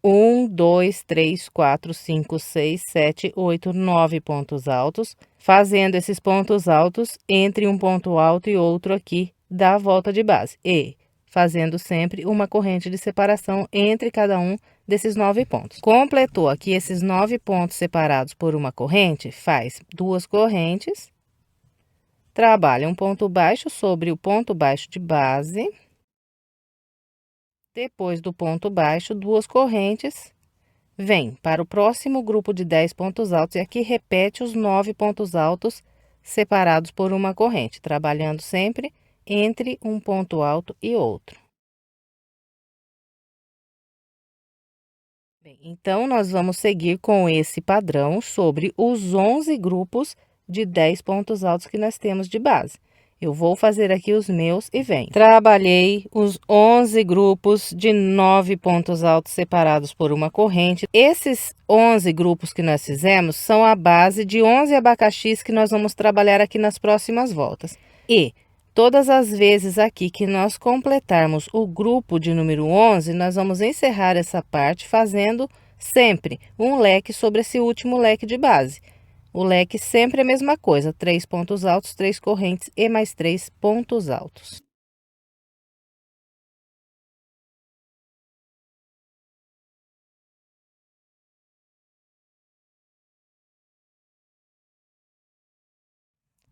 1, 2, 3, 4, 5, 6, 7, 8, 9 pontos altos, fazendo esses pontos altos entre um ponto alto e outro aqui da volta de base. E fazendo sempre uma corrente de separação entre cada um desses 9 pontos. Completou aqui esses 9 pontos separados por uma corrente, faz 2 correntes, trabalha um ponto baixo sobre o ponto baixo de base. Depois do ponto baixo, 2 correntes, vem para o próximo grupo de 10 pontos altos e aqui repete os 9 pontos altos separados por uma corrente, trabalhando sempre entre um ponto alto e outro. Bem, então, nós vamos seguir com esse padrão sobre os 11 grupos de 10 pontos altos que nós temos de base. Eu vou fazer aqui os meus e venho. Trabalhei os 11 grupos de 9 pontos altos separados por uma corrente. Esses 11 grupos que nós fizemos são a base de 11 abacaxis que nós vamos trabalhar aqui nas próximas voltas. E todas as vezes aqui que nós completarmos o grupo de número 11, nós vamos encerrar essa parte fazendo sempre um leque sobre esse último leque de base. O leque sempre é a mesma coisa, 3 pontos altos, 3 correntes e mais 3 pontos altos.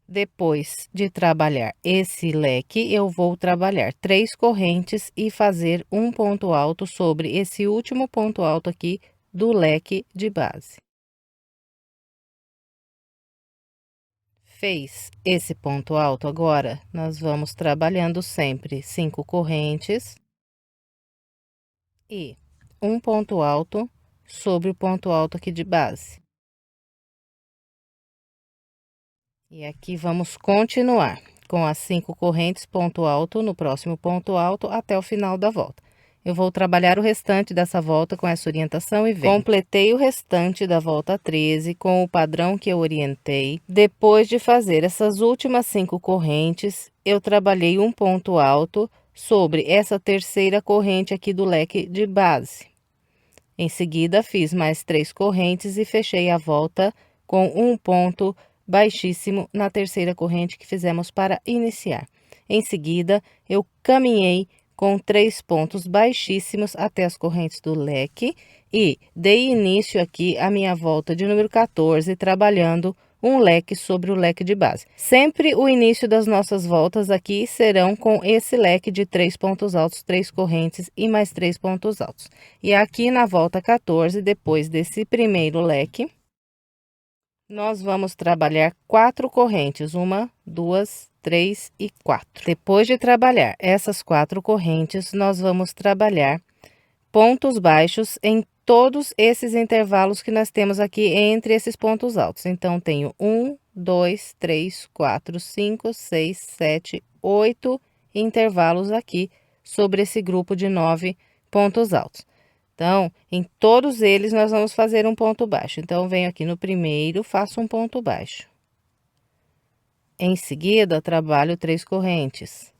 Depois de trabalhar esse leque, eu vou trabalhar 3 correntes e fazer um ponto alto sobre esse último ponto alto aqui do leque de base. Fez esse ponto alto, agora nós vamos trabalhando sempre 5 correntes e um ponto alto sobre o ponto alto aqui de base. E aqui vamos continuar com as 5 correntes, ponto alto no próximo ponto alto até o final da volta. eu vou trabalhar o restante dessa volta com essa orientação e venho. Completei o restante da volta 13 com o padrão que eu orientei. Depois de fazer essas últimas 5 correntes, eu trabalhei um ponto alto sobre essa terceira corrente aqui do leque de base. Em seguida, fiz mais 3 correntes e fechei a volta com um ponto baixíssimo na terceira corrente que fizemos para iniciar. Em seguida, eu caminhei com 3 pontos baixíssimos até as correntes do leque e dei início aqui à minha volta de número 14, trabalhando um leque sobre o leque de base. Sempre o início das nossas voltas aqui serão com esse leque de 3 pontos altos, 3 correntes e mais 3 pontos altos. E aqui na volta 14, depois desse primeiro leque, nós vamos trabalhar 4 correntes, 1, 2, 3 e 4. Depois de trabalhar essas 4 correntes, nós vamos trabalhar pontos baixos em todos esses intervalos que nós temos aqui entre esses pontos altos. Então, tenho 1, 2, 3, 4, 5, 6, 7, 8 intervalos aqui sobre esse grupo de 9 pontos altos. Então, em todos eles, nós vamos fazer um ponto baixo. Então, venho aqui no primeiro, faço um ponto baixo. Em seguida, trabalho 3 correntes.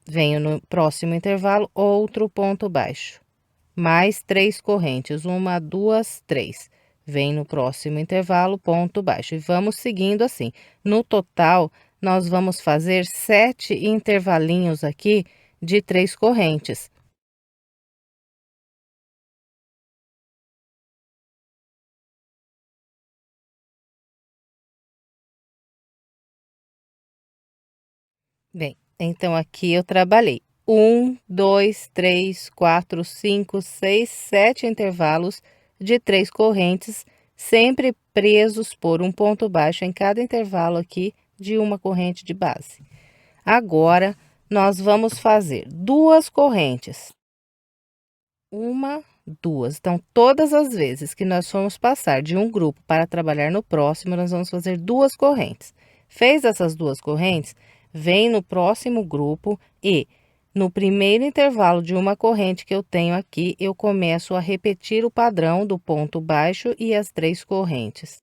Venho no próximo intervalo, outro ponto baixo. Mais 3 correntes, 1, 2, 3. Vem no próximo intervalo, ponto baixo. E vamos seguindo assim. No total, nós vamos fazer 7 intervalinhos aqui de 3 correntes. Bem, então aqui eu trabalhei 1, 2, 3, 4, 5, 6, 7 intervalos de 3 correntes, sempre presos por um ponto baixo em cada intervalo aqui de uma corrente de base. Agora, nós vamos fazer 2 correntes. 1, 2. Então, todas as vezes que nós formos passar de um grupo para trabalhar no próximo, nós vamos fazer 2 correntes. Fez essas 2 correntes, vem no próximo grupo e no primeiro intervalo de uma corrente que eu tenho aqui, eu começo a repetir o padrão do ponto baixo e as 3 correntes.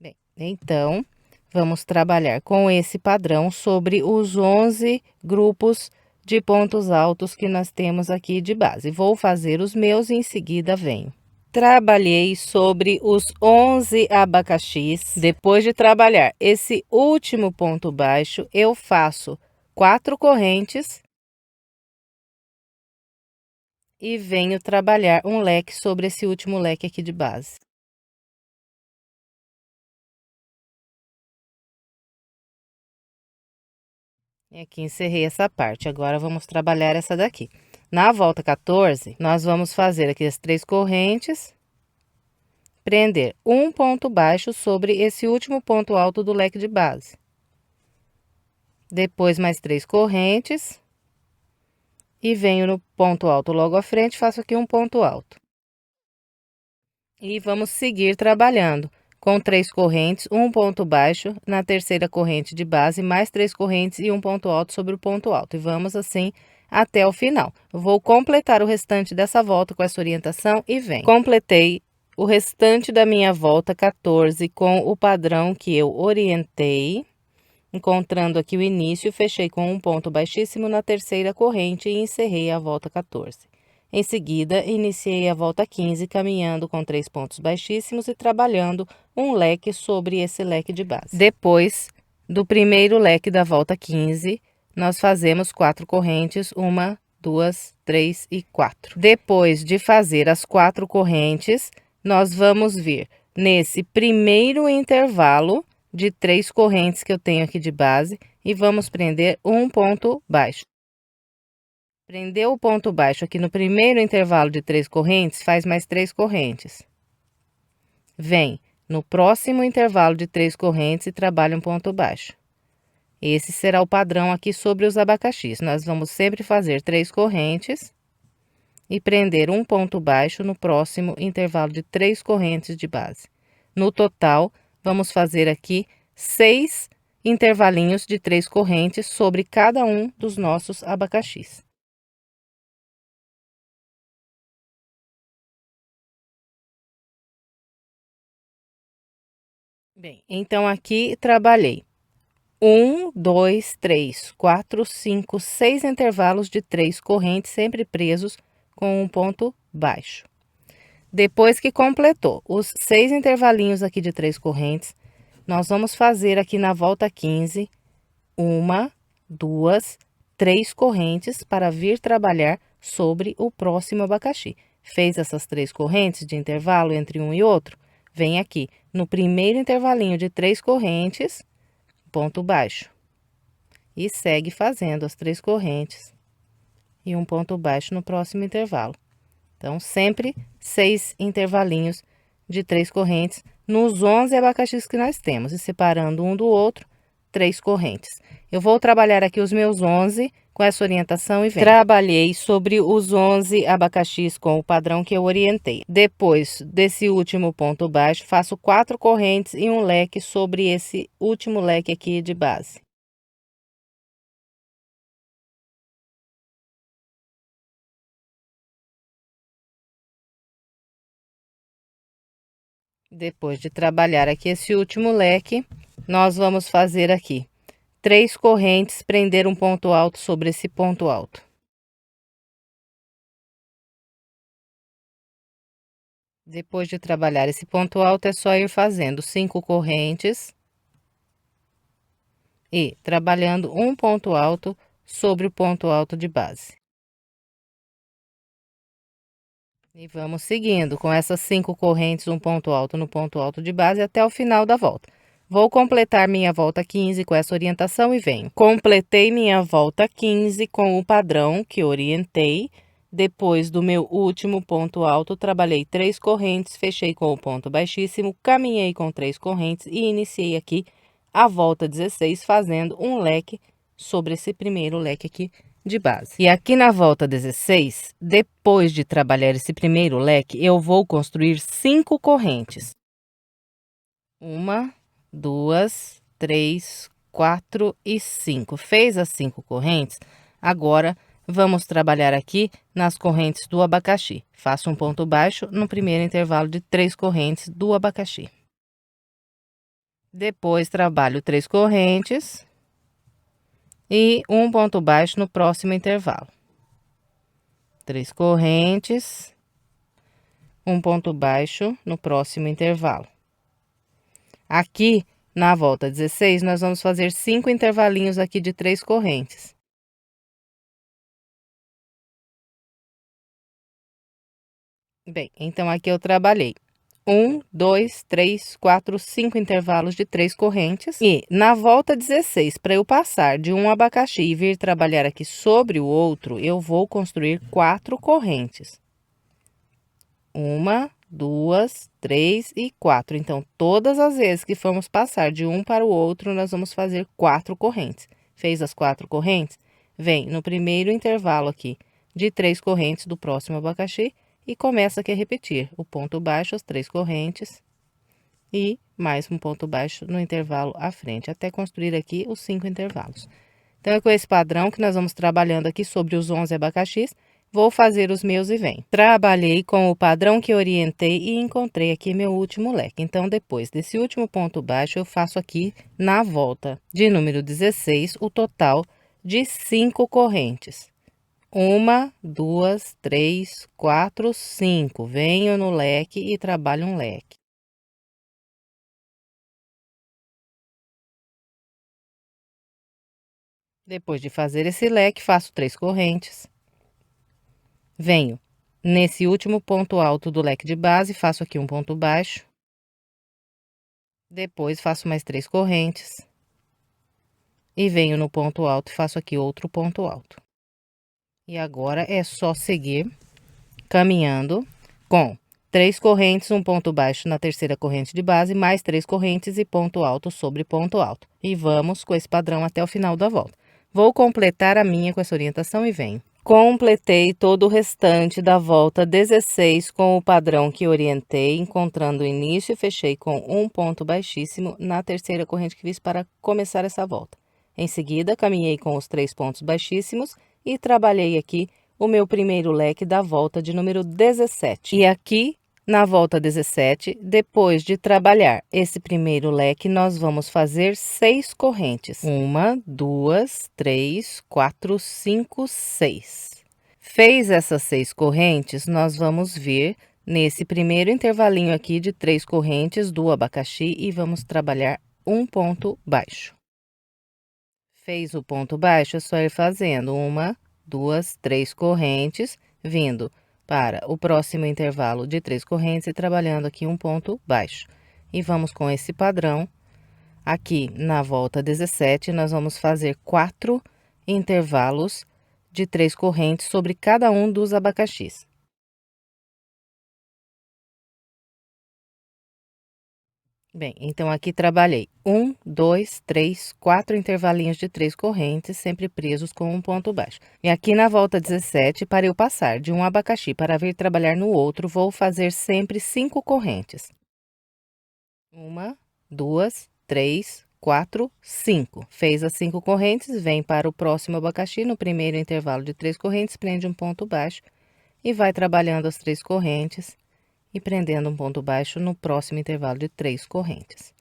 Bem, então, vamos trabalhar com esse padrão sobre os 11 grupos de pontos altos que nós temos aqui de base. Vou fazer os meus e em seguida venho. Trabalhei sobre os 11 abacaxis. Depois de trabalhar esse último ponto baixo, eu faço 4 correntes e venho trabalhar um leque sobre esse último leque aqui de base. E aqui encerrei essa parte. Agora vamos trabalhar essa daqui. Na volta 14, nós vamos fazer aqui as 3 correntes, prender um ponto baixo sobre esse último ponto alto do leque de base. Depois, mais 3 correntes. E venho no ponto alto logo à frente, faço aqui um ponto alto. E vamos seguir trabalhando com 3 correntes, um ponto baixo na terceira corrente de base, mais 3 correntes e um ponto alto sobre o ponto alto. E vamos assim até o final. Vou completar o restante dessa volta com essa orientação e venho. Completei o restante da minha volta 14 com o padrão que eu orientei. Encontrando aqui o início, fechei com um ponto baixíssimo na terceira corrente e encerrei a volta 14. Em seguida, iniciei a volta 15, caminhando com 3 pontos baixíssimos e trabalhando um leque sobre esse leque de base. Depois do primeiro leque da volta 15, nós fazemos 4 correntes, 1, 2, 3 e 4. Depois de fazer as 4 correntes, nós vamos vir nesse primeiro intervalo de 3 correntes que eu tenho aqui de base e vamos prender um ponto baixo. Prendeu o ponto baixo aqui no primeiro intervalo de 3 correntes, faz mais 3 correntes. Vem no próximo intervalo de 3 correntes e trabalha um ponto baixo. Esse será o padrão aqui sobre os abacaxis. Nós vamos sempre fazer 3 correntes e prender um ponto baixo no próximo intervalo de 3 correntes de base. No total, vamos fazer aqui 6 intervalinhos de 3 correntes sobre cada um dos nossos abacaxis. Bem, então aqui trabalhei 1, 2, 3, 4, 5, 6 intervalos de 3 correntes, sempre presos com um ponto baixo. Depois que completou os 6 intervalinhos aqui de 3 correntes, nós vamos fazer aqui na volta 15, 1, 2, 3 correntes para vir trabalhar sobre o próximo abacaxi. Fez essas 3 correntes de intervalo entre um e outro? Vem aqui no primeiro intervalinho de 3 correntes, ponto baixo. E segue fazendo as 3 correntes e um ponto baixo no próximo intervalo. Então, sempre 6 intervalinhos de 3 correntes nos 11 abacaxis que nós temos, e separando um do outro, 3 correntes. Eu vou trabalhar aqui os meus 11 com essa orientação e vem. Trabalhei sobre os 11 abacaxis com o padrão que eu orientei. Depois desse último ponto baixo, faço 4 correntes e um leque sobre esse último leque aqui de base. Depois de trabalhar aqui esse último leque, nós vamos fazer aqui 3 correntes, prender um ponto alto sobre esse ponto alto. Depois de trabalhar esse ponto alto, é só ir fazendo 5 correntes e trabalhando um ponto alto sobre o ponto alto de base. E vamos seguindo com essas 5 correntes, um ponto alto no ponto alto de base até o final da volta. Vou completar minha volta 15 com essa orientação e venho. Completei minha volta 15 com o padrão que orientei. Depois do meu último ponto alto, trabalhei 3 correntes, fechei com o ponto baixíssimo, caminhei com 3 correntes e iniciei aqui a volta 16, fazendo um leque sobre esse primeiro leque aqui de base. E aqui na volta 16, depois de trabalhar esse primeiro leque, eu vou construir 5 correntes. 1, 2, 3, 4 e 5. Fez as 5 correntes, agora vamos trabalhar aqui nas correntes do abacaxi. Faço um ponto baixo no primeiro intervalo de 3 correntes do abacaxi. Depois trabalho 3 correntes e um ponto baixo no próximo intervalo. 3 correntes, um ponto baixo no próximo intervalo. Aqui, na volta 16, nós vamos fazer 5 intervalinhos aqui de 3 correntes. Bem, então aqui eu trabalhei 1, 2, 3, 4, 5 intervalos de 3 correntes. E na volta 16, para eu passar de um abacaxi e vir trabalhar aqui sobre o outro, eu vou construir 4 correntes. 1, 2, 3 e 4. Então, todas as vezes que formos passar de um para o outro, nós vamos fazer 4 correntes. Fez as 4 correntes? Vem no primeiro intervalo aqui de 3 correntes do próximo abacaxi e começa aqui a repetir o ponto baixo, as 3 correntes e mais um ponto baixo no intervalo à frente, até construir aqui os 5 intervalos. Então, é com esse padrão que nós vamos trabalhando aqui sobre os 11 abacaxis. Vou fazer os meus e vem. Trabalhei com o padrão que orientei e encontrei aqui meu último leque. Então, depois desse último ponto baixo, eu faço aqui na volta de número 16, o total de 5 correntes. 1, 2, 3, 4, 5. Venho no leque e trabalho um leque. Depois de fazer esse leque, faço 3 correntes. Venho nesse último ponto alto do leque de base, faço aqui um ponto baixo. Depois, faço mais 3 correntes. E venho no ponto alto e faço aqui outro ponto alto. E agora é só seguir caminhando com 3 correntes, um ponto baixo na terceira corrente de base, mais 3 correntes e ponto alto sobre ponto alto. E vamos com esse padrão até o final da volta. Vou completar a minha com essa orientação e venho. Completei todo o restante da volta 16 com o padrão que orientei, encontrando o início e fechei com um ponto baixíssimo na terceira corrente que fiz para começar essa volta. Em seguida, caminhei com os 3 pontos baixíssimos e trabalhei aqui o meu primeiro leque da volta de número 17. E aqui, na volta 17, depois de trabalhar esse primeiro leque, nós vamos fazer 6 correntes. 1, 2, 3, 4, 5, 6. Fez essas 6 correntes, nós vamos vir nesse primeiro intervalinho aqui de 3 correntes do abacaxi e vamos trabalhar um ponto baixo. Fez o ponto baixo, é só ir fazendo 1, 2, 3 correntes, vindo para o próximo intervalo de 3 correntes e trabalhando aqui um ponto baixo. E vamos com esse padrão. Aqui na volta 17, nós vamos fazer 4 intervalos de 3 correntes sobre cada um dos abacaxis. Bem, então aqui trabalhei 1, 2, 3, 4 intervalinhos de 3 correntes, sempre presos com um ponto baixo. E aqui na volta 17, para eu passar de um abacaxi para vir trabalhar no outro, vou fazer sempre 5 correntes. 1, 2, 3, 4, 5. Fez as 5 correntes, vem para o próximo abacaxi, no primeiro intervalo de 3 correntes, prende um ponto baixo e vai trabalhando as 3 correntes e prendendo um ponto baixo no próximo intervalo de 3 correntes.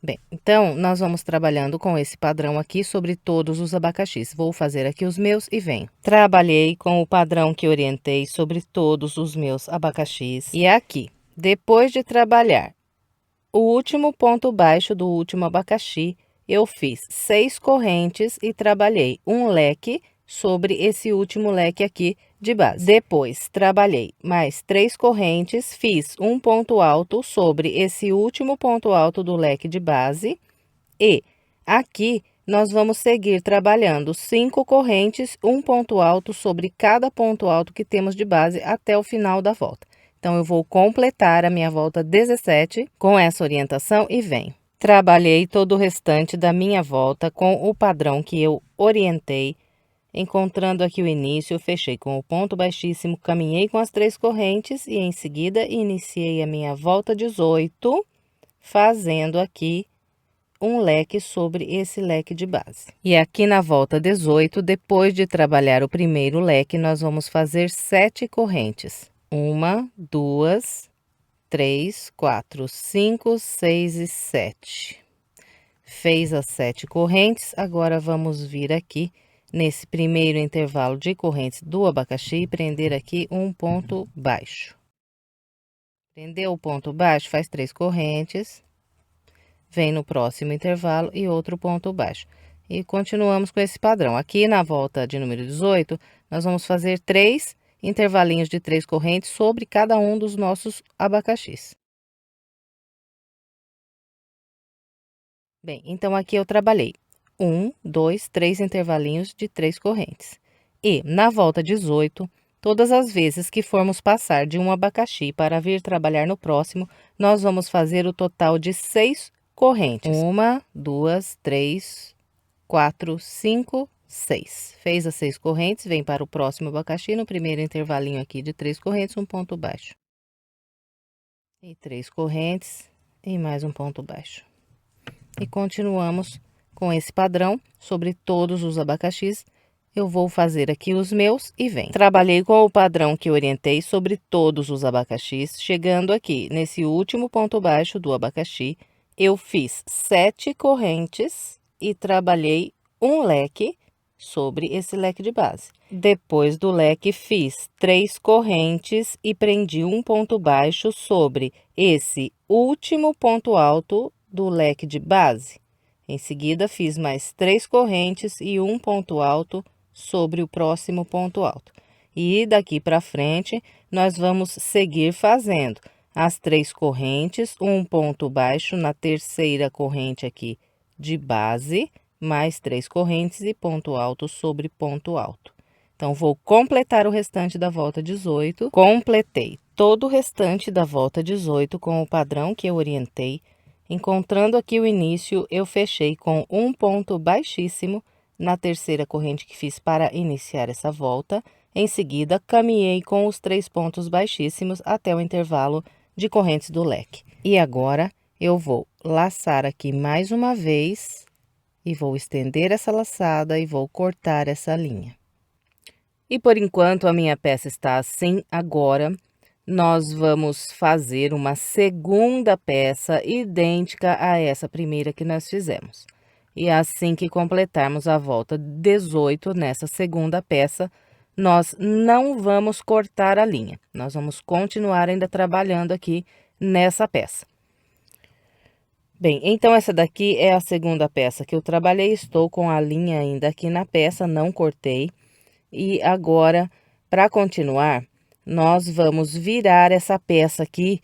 Bem, então, nós vamos trabalhando com esse padrão aqui sobre todos os abacaxis. Vou fazer aqui os meus e venho. Trabalhei com o padrão que orientei sobre todos os meus abacaxis. E aqui, depois de trabalhar o último ponto baixo do último abacaxi, eu fiz 6 correntes e trabalhei um leque sobre esse último leque aqui de base. Depois, trabalhei mais 3 correntes, fiz um ponto alto sobre esse último ponto alto do leque de base. E aqui, nós vamos seguir trabalhando 5 correntes, um ponto alto sobre cada ponto alto que temos de base até o final da volta. Então, eu vou completar a minha volta 17 com essa orientação e venho. Trabalhei todo o restante da minha volta com o padrão que eu orientei. Encontrando aqui o início, eu fechei com o ponto baixíssimo, caminhei com as 3 correntes e em seguida iniciei a minha volta 18, fazendo aqui um leque sobre esse leque de base. E aqui na volta 18, depois de trabalhar o primeiro leque, nós vamos fazer 7 correntes. 1, 2, 3, 4, 5, 6 e 7. Fez as 7 correntes, agora vamos vir aqui nesse primeiro intervalo de correntes do abacaxi e prender aqui um ponto baixo. Prendeu o ponto baixo, faz 3 correntes, vem no próximo intervalo e outro ponto baixo. E continuamos com esse padrão. Aqui na volta de número 18, nós vamos fazer 3 intervalinhos de 3 correntes sobre cada um dos nossos abacaxis. Bem, então aqui eu trabalhei 1, 2, 3 intervalinhos de 3 correntes. E na volta 18, todas as vezes que formos passar de um abacaxi para vir trabalhar no próximo, nós vamos fazer o total de 6 correntes. 1, 2, 3, 4, 5, 6. Fez as 6 correntes, vem para o próximo abacaxi, no primeiro intervalinho aqui de 3 correntes, um ponto baixo. E 3 correntes e mais um ponto baixo. E continuamos com esse padrão sobre todos os abacaxis. Eu vou fazer aqui os meus e venho. Trabalhei com o padrão que orientei sobre todos os abacaxis. Chegando aqui nesse último ponto baixo do abacaxi, eu fiz 7 correntes e trabalhei um leque sobre esse leque de base. Depois do leque, fiz 3 correntes e prendi um ponto baixo sobre esse último ponto alto do leque de base. Em seguida, fiz mais 3 correntes e um ponto alto sobre o próximo ponto alto. E daqui para frente, nós vamos seguir fazendo as 3 correntes, um ponto baixo na terceira corrente aqui de base, mais 3 correntes e ponto alto sobre ponto alto. Então, vou completar o restante da volta 18. Completei todo o restante da volta 18 com o padrão que eu orientei. Encontrando aqui o início, eu fechei com um ponto baixíssimo na terceira corrente que fiz para iniciar essa volta. Em seguida, caminhei com os 3 pontos baixíssimos até o intervalo de correntes do leque. E agora, eu vou laçar aqui mais uma vez e vou estender essa laçada e vou cortar essa linha. E por enquanto a minha peça está assim. Agora, nós vamos fazer uma segunda peça idêntica a essa primeira que nós fizemos. E assim que completarmos a volta 18 nessa segunda peça, nós não vamos cortar a linha. Nós vamos continuar ainda trabalhando aqui nessa peça. Bem, então essa daqui é a segunda peça que eu trabalhei. Estou com a linha ainda aqui na peça, não cortei. E agora, para continuar, nós vamos virar essa peça aqui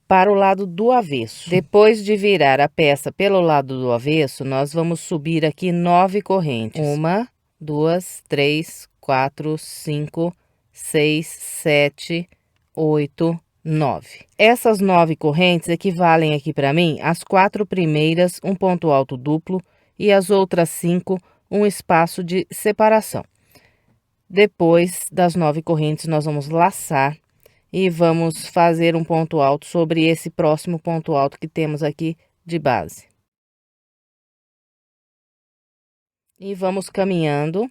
para o lado do avesso. Depois de virar a peça pelo lado do avesso, nós vamos subir aqui 9 correntes. 1, 2, 3, 4, 5, 6, 7, 8, 9. Essas 9 correntes equivalem aqui para mim às 4 primeiras, um ponto alto duplo, e as outras 5, um espaço de separação. Depois das 9 correntes, nós vamos laçar e vamos fazer um ponto alto sobre esse próximo ponto alto que temos aqui de base. E vamos caminhando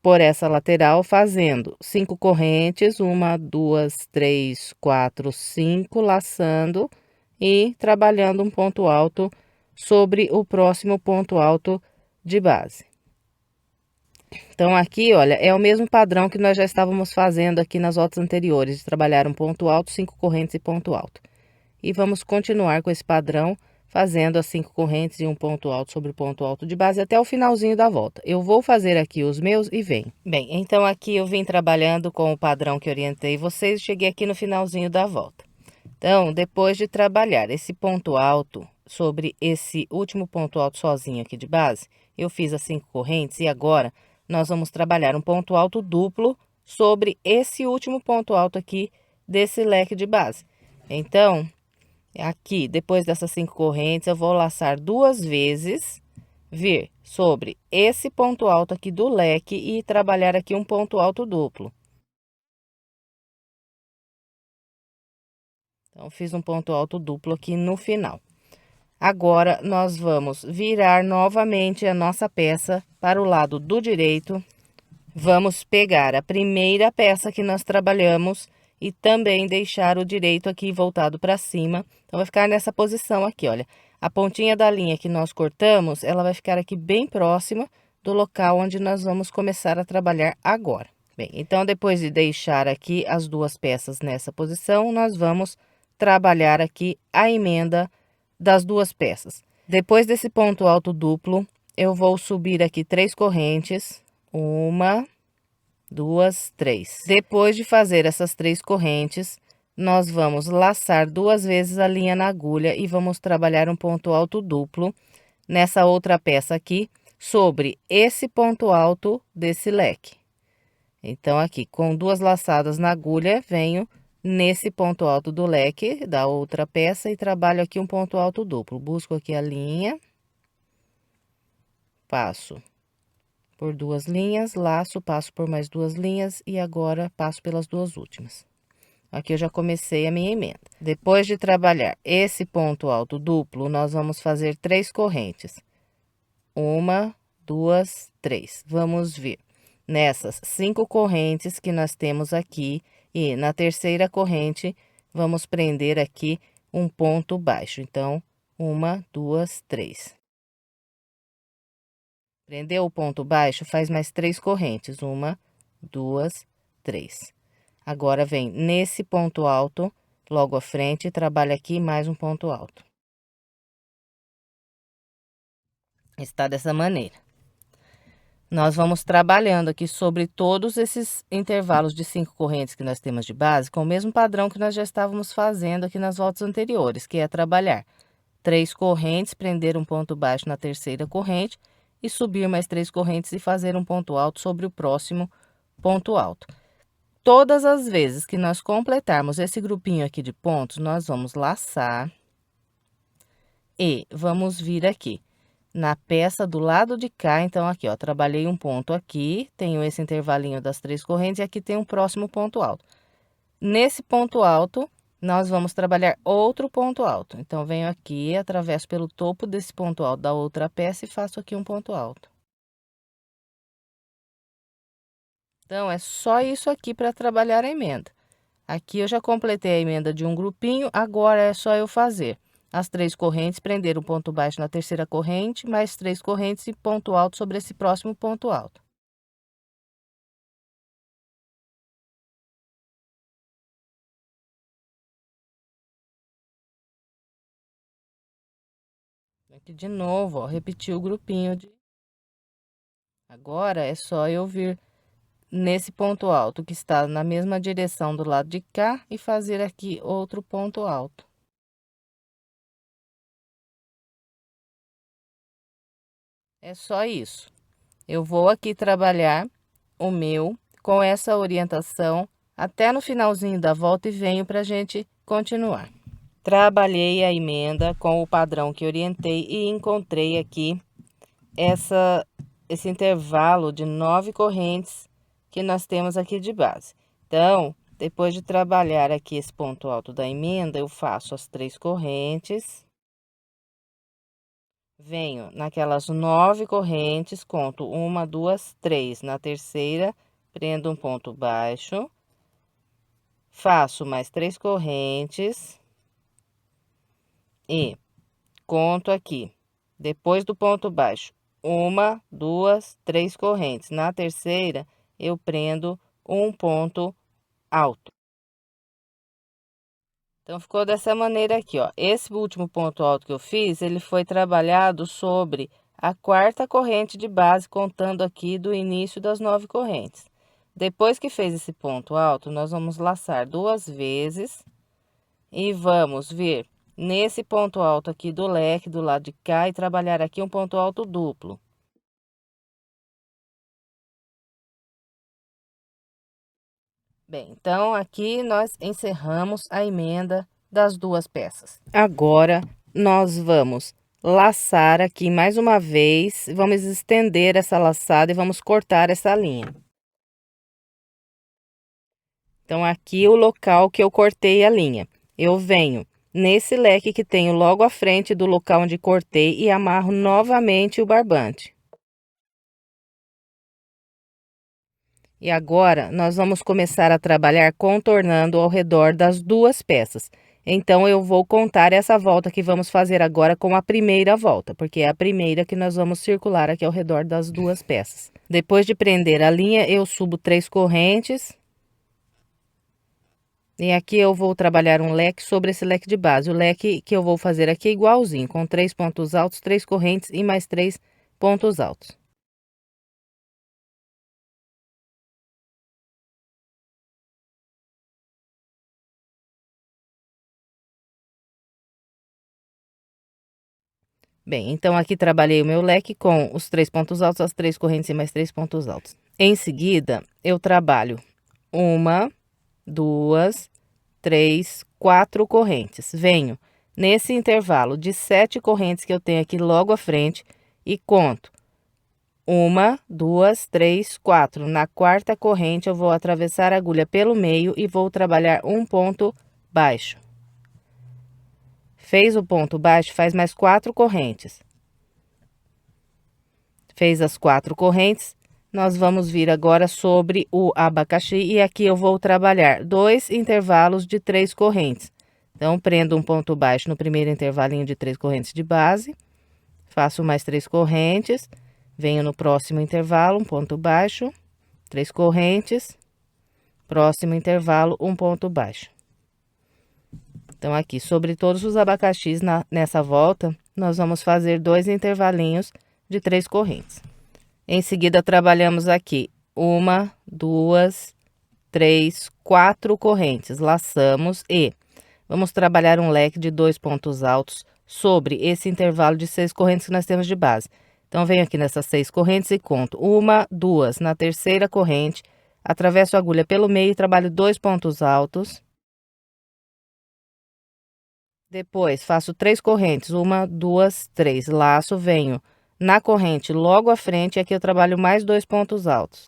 por essa lateral, fazendo 5 correntes, 1, 2, 3, 4, 5, laçando e trabalhando um ponto alto sobre o próximo ponto alto de base. Então, aqui, olha, é o mesmo padrão que nós já estávamos fazendo aqui nas voltas anteriores, de trabalhar um ponto alto, 5 correntes e ponto alto. E vamos continuar com esse padrão, fazendo as 5 correntes e um ponto alto sobre o ponto alto de base até o finalzinho da volta. Eu vou fazer aqui os meus e venho. Bem, então aqui eu vim trabalhando com o padrão que orientei vocês, cheguei aqui no finalzinho da volta. Então, depois de trabalhar esse ponto alto sobre esse último ponto alto sozinho aqui de base, eu fiz as 5 correntes e agora nós vamos trabalhar um ponto alto duplo sobre esse último ponto alto aqui desse leque de base. Então, aqui, depois dessas 5 correntes, eu vou laçar 2 vezes, vir sobre esse ponto alto aqui do leque e trabalhar aqui um ponto alto duplo. Então, fiz um ponto alto duplo aqui no final. Agora, nós vamos virar novamente a nossa peça para o lado do direito. Vamos pegar a primeira peça que nós trabalhamos e também deixar o direito aqui voltado para cima. Então, vai ficar nessa posição aqui, olha. A pontinha da linha que nós cortamos, ela vai ficar aqui bem próxima do local onde nós vamos começar a trabalhar agora. Bem, então, depois de deixar aqui as 2 peças nessa posição, nós vamos trabalhar aqui a emenda das 2 peças. Depois desse ponto alto duplo, eu vou subir aqui 3 correntes. 1, 2, 3. Depois de fazer essas 3 correntes, nós vamos laçar 2 vezes a linha na agulha e vamos trabalhar um ponto alto duplo nessa outra peça aqui, sobre esse ponto alto desse leque. Então, aqui, com 2 laçadas na agulha, venho nesse ponto alto do leque da outra peça e trabalho aqui um ponto alto duplo. Busco aqui a linha, passo por 2 linhas, laço, passo por mais 2 linhas e agora passo pelas 2 últimas. Aqui eu já comecei a minha emenda. Depois de trabalhar esse ponto alto duplo, nós vamos fazer 3 correntes. 1, 2, 3. Vamos vir nessas 5 correntes que nós temos aqui. E na terceira corrente, vamos prender aqui um ponto baixo. Então, 1, 2, 3. Prendeu o ponto baixo, faz mais 3 correntes. 1, 2, 3. Agora, vem nesse ponto alto, logo à frente, trabalha aqui mais um ponto alto. Está dessa maneira. Nós vamos trabalhando aqui sobre todos esses intervalos de 5 correntes que nós temos de base, com o mesmo padrão que nós já estávamos fazendo aqui nas voltas anteriores, que é trabalhar 3 correntes, prender um ponto baixo na terceira corrente e subir mais 3 correntes e fazer um ponto alto sobre o próximo ponto alto. Todas as vezes que nós completarmos esse grupinho aqui de pontos, nós vamos laçar e vamos vir aqui na peça do lado de cá. Então, aqui, ó, trabalhei um ponto aqui, tenho esse intervalinho das 3 correntes e aqui tem um próximo ponto alto. Nesse ponto alto, nós vamos trabalhar outro ponto alto. Então, venho aqui, atravesso pelo topo desse ponto alto da outra peça e faço aqui um ponto alto. Então, é só isso aqui para trabalhar a emenda. Aqui eu já completei a emenda de um grupinho, agora é só eu fazer as 3 correntes, prender um ponto baixo na terceira corrente, mais 3 correntes e ponto alto sobre esse próximo ponto alto. Aqui de novo, ó, repetir o grupinho de... Agora é só eu vir nesse ponto alto que está na mesma direção do lado de cá e fazer aqui outro ponto alto. É só isso. Eu vou aqui trabalhar o meu com essa orientação até no finalzinho da volta e venho para a gente continuar. Trabalhei a emenda com o padrão que orientei e encontrei aqui esse intervalo de 9 correntes que nós temos aqui de base. Então, depois de trabalhar aqui esse ponto alto da emenda, eu faço as 3 correntes. Venho naquelas 9 correntes, conto 1, 2, 3. Na terceira, prendo um ponto baixo. Faço mais 3 correntes. E conto aqui, depois do ponto baixo, 1, 2, 3 correntes. Na terceira, eu prendo um ponto alto. Então, ficou dessa maneira aqui, ó. Esse último ponto alto que eu fiz, ele foi trabalhado sobre a quarta corrente de base, contando aqui do início das 9 correntes. Depois que fez esse ponto alto, nós vamos laçar 2 vezes e vamos vir nesse ponto alto aqui do leque, do lado de cá, e trabalhar aqui um ponto alto duplo. Bem, então aqui nós encerramos a emenda das 2 peças. Agora, nós vamos laçar aqui mais uma vez, vamos estender essa laçada e vamos cortar essa linha. Então, aqui o local que eu cortei a linha. Eu venho nesse leque que tenho logo à frente do local onde cortei e amarro novamente o barbante. E agora, nós vamos começar a trabalhar contornando ao redor das 2 peças. Então, eu vou contar essa volta que vamos fazer agora com a primeira volta, porque é a primeira que nós vamos circular aqui ao redor das 2 peças. Depois de prender a linha, eu subo 3 correntes. E aqui eu vou trabalhar um leque sobre esse leque de base. O leque que eu vou fazer aqui é igualzinho, com 3 pontos altos, 3 correntes e mais 3 pontos altos. Bem, então aqui trabalhei o meu leque com os 3 pontos altos, as 3 correntes e mais 3 pontos altos. Em seguida, eu trabalho 1, 2, 3, 4 correntes. Venho nesse intervalo de 7 correntes que eu tenho aqui logo à frente e conto 1, 2, 3, 4. Na quarta corrente, eu vou atravessar a agulha pelo meio e vou trabalhar um ponto baixo. Fez o ponto baixo, faz mais 4 correntes. Fez as 4 correntes, nós vamos vir agora sobre o abacaxi e aqui eu vou trabalhar 2 intervalos de 3 correntes. Então, prendo um ponto baixo no primeiro intervalinho de 3 correntes de base, faço mais 3 correntes, venho no próximo intervalo, um ponto baixo, 3 correntes, próximo intervalo, um ponto baixo. Então, aqui, sobre todos os abacaxis nessa volta, nós vamos fazer 2 intervalinhos de 3 correntes. Em seguida, trabalhamos aqui 1, 2, 3, 4 correntes, laçamos e vamos trabalhar um leque de 2 pontos altos sobre esse intervalo de 6 correntes que nós temos de base. Então, venho aqui nessas 6 correntes e conto 1, 2, na terceira corrente, atravesso a agulha pelo meio e trabalho 2 pontos altos. Depois, faço 3 correntes, 1, 2, 3, laço, venho na corrente logo à frente, aqui eu trabalho mais 2 pontos altos.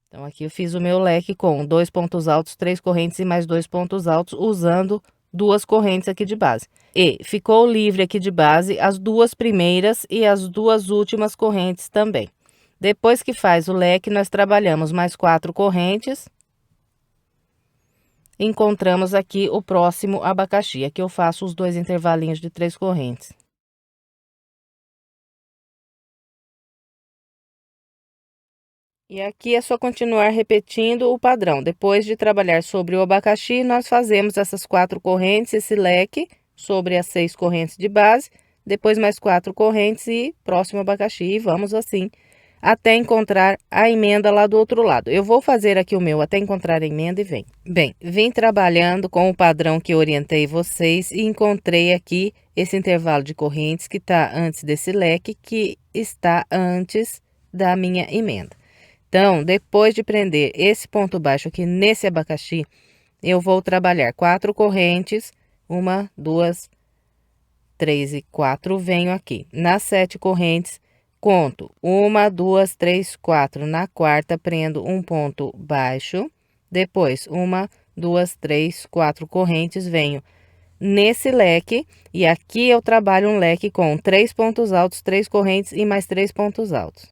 Então, aqui eu fiz o meu leque com 2 pontos altos, 3 correntes e mais 2 pontos altos, usando 2 correntes aqui de base. E ficou livre aqui de base as 2 primeiras e as 2 últimas correntes também. Depois que faz o leque, nós trabalhamos mais 4 correntes. Encontramos aqui o próximo abacaxi. Aqui eu faço os 2 intervalinhos de 3 correntes. E aqui é só continuar repetindo o padrão. Depois de trabalhar sobre o abacaxi, nós fazemos essas 4 correntes, esse leque, sobre as 6 correntes de base, depois mais 4 correntes e próximo abacaxi. E vamos assim, até encontrar a emenda lá do outro lado. Eu vou fazer aqui o meu até encontrar a emenda e vem. Bem, vim trabalhando com o padrão que orientei vocês e encontrei aqui esse intervalo de correntes que está antes desse leque, que está antes da minha emenda. Então, depois de prender esse ponto baixo aqui nesse abacaxi, eu vou trabalhar 4 correntes, 1, 2, 3 e 4, venho aqui. Nas 7 correntes, conto 1, 2, 3, 4. Na quarta, prendo um ponto baixo. Depois, 1, 2, 3, 4 correntes, venho nesse leque. E aqui eu trabalho um leque com 3 pontos altos, 3 correntes e mais 3 pontos altos.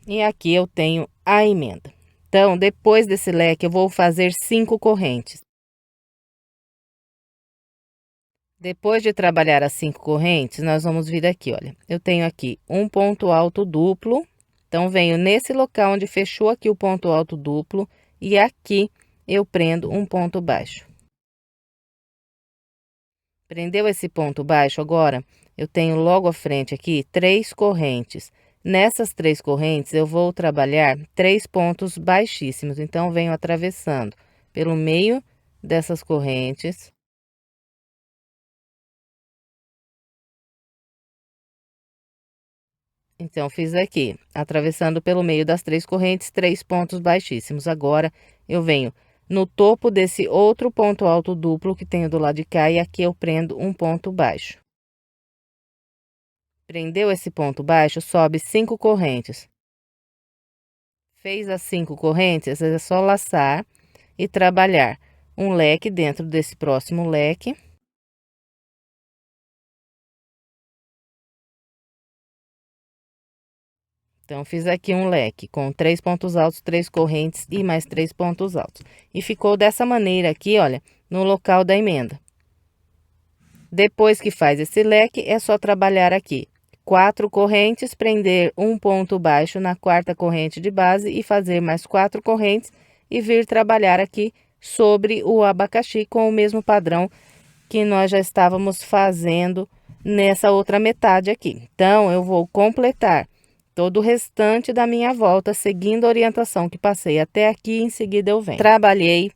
E aqui eu tenho a emenda. Então, depois desse leque, eu vou fazer 5 correntes. Depois de trabalhar as 5 correntes, nós vamos vir aqui, olha. Eu tenho aqui um ponto alto duplo. Então, venho nesse local onde fechou aqui o ponto alto duplo. E aqui eu prendo um ponto baixo. Prendeu esse ponto baixo, agora eu tenho logo à frente aqui 3 correntes. Nessas 3 correntes, eu vou trabalhar 3 pontos baixíssimos. Então, venho atravessando pelo meio dessas correntes. Então, fiz aqui, atravessando pelo meio das 3 correntes, 3 pontos baixíssimos. Agora, eu venho no topo desse outro ponto alto duplo que tenho do lado de cá e aqui eu prendo um ponto baixo. Prendeu esse ponto baixo, sobe 5 correntes. Fez as 5 correntes, é só laçar e trabalhar um leque dentro desse próximo leque. Então, fiz aqui um leque com 3 pontos altos, 3 correntes e mais 3 pontos altos. E ficou dessa maneira aqui, olha, no local da emenda. Depois que faz esse leque, é só trabalhar aqui 4 correntes, prender um ponto baixo na quarta corrente de base e fazer mais 4 correntes e vir trabalhar aqui sobre o abacaxi com o mesmo padrão que nós já estávamos fazendo nessa outra metade aqui. Então, eu vou completar todo o restante da minha volta, seguindo a orientação que passei até aqui, em seguida eu venho. Trabalhei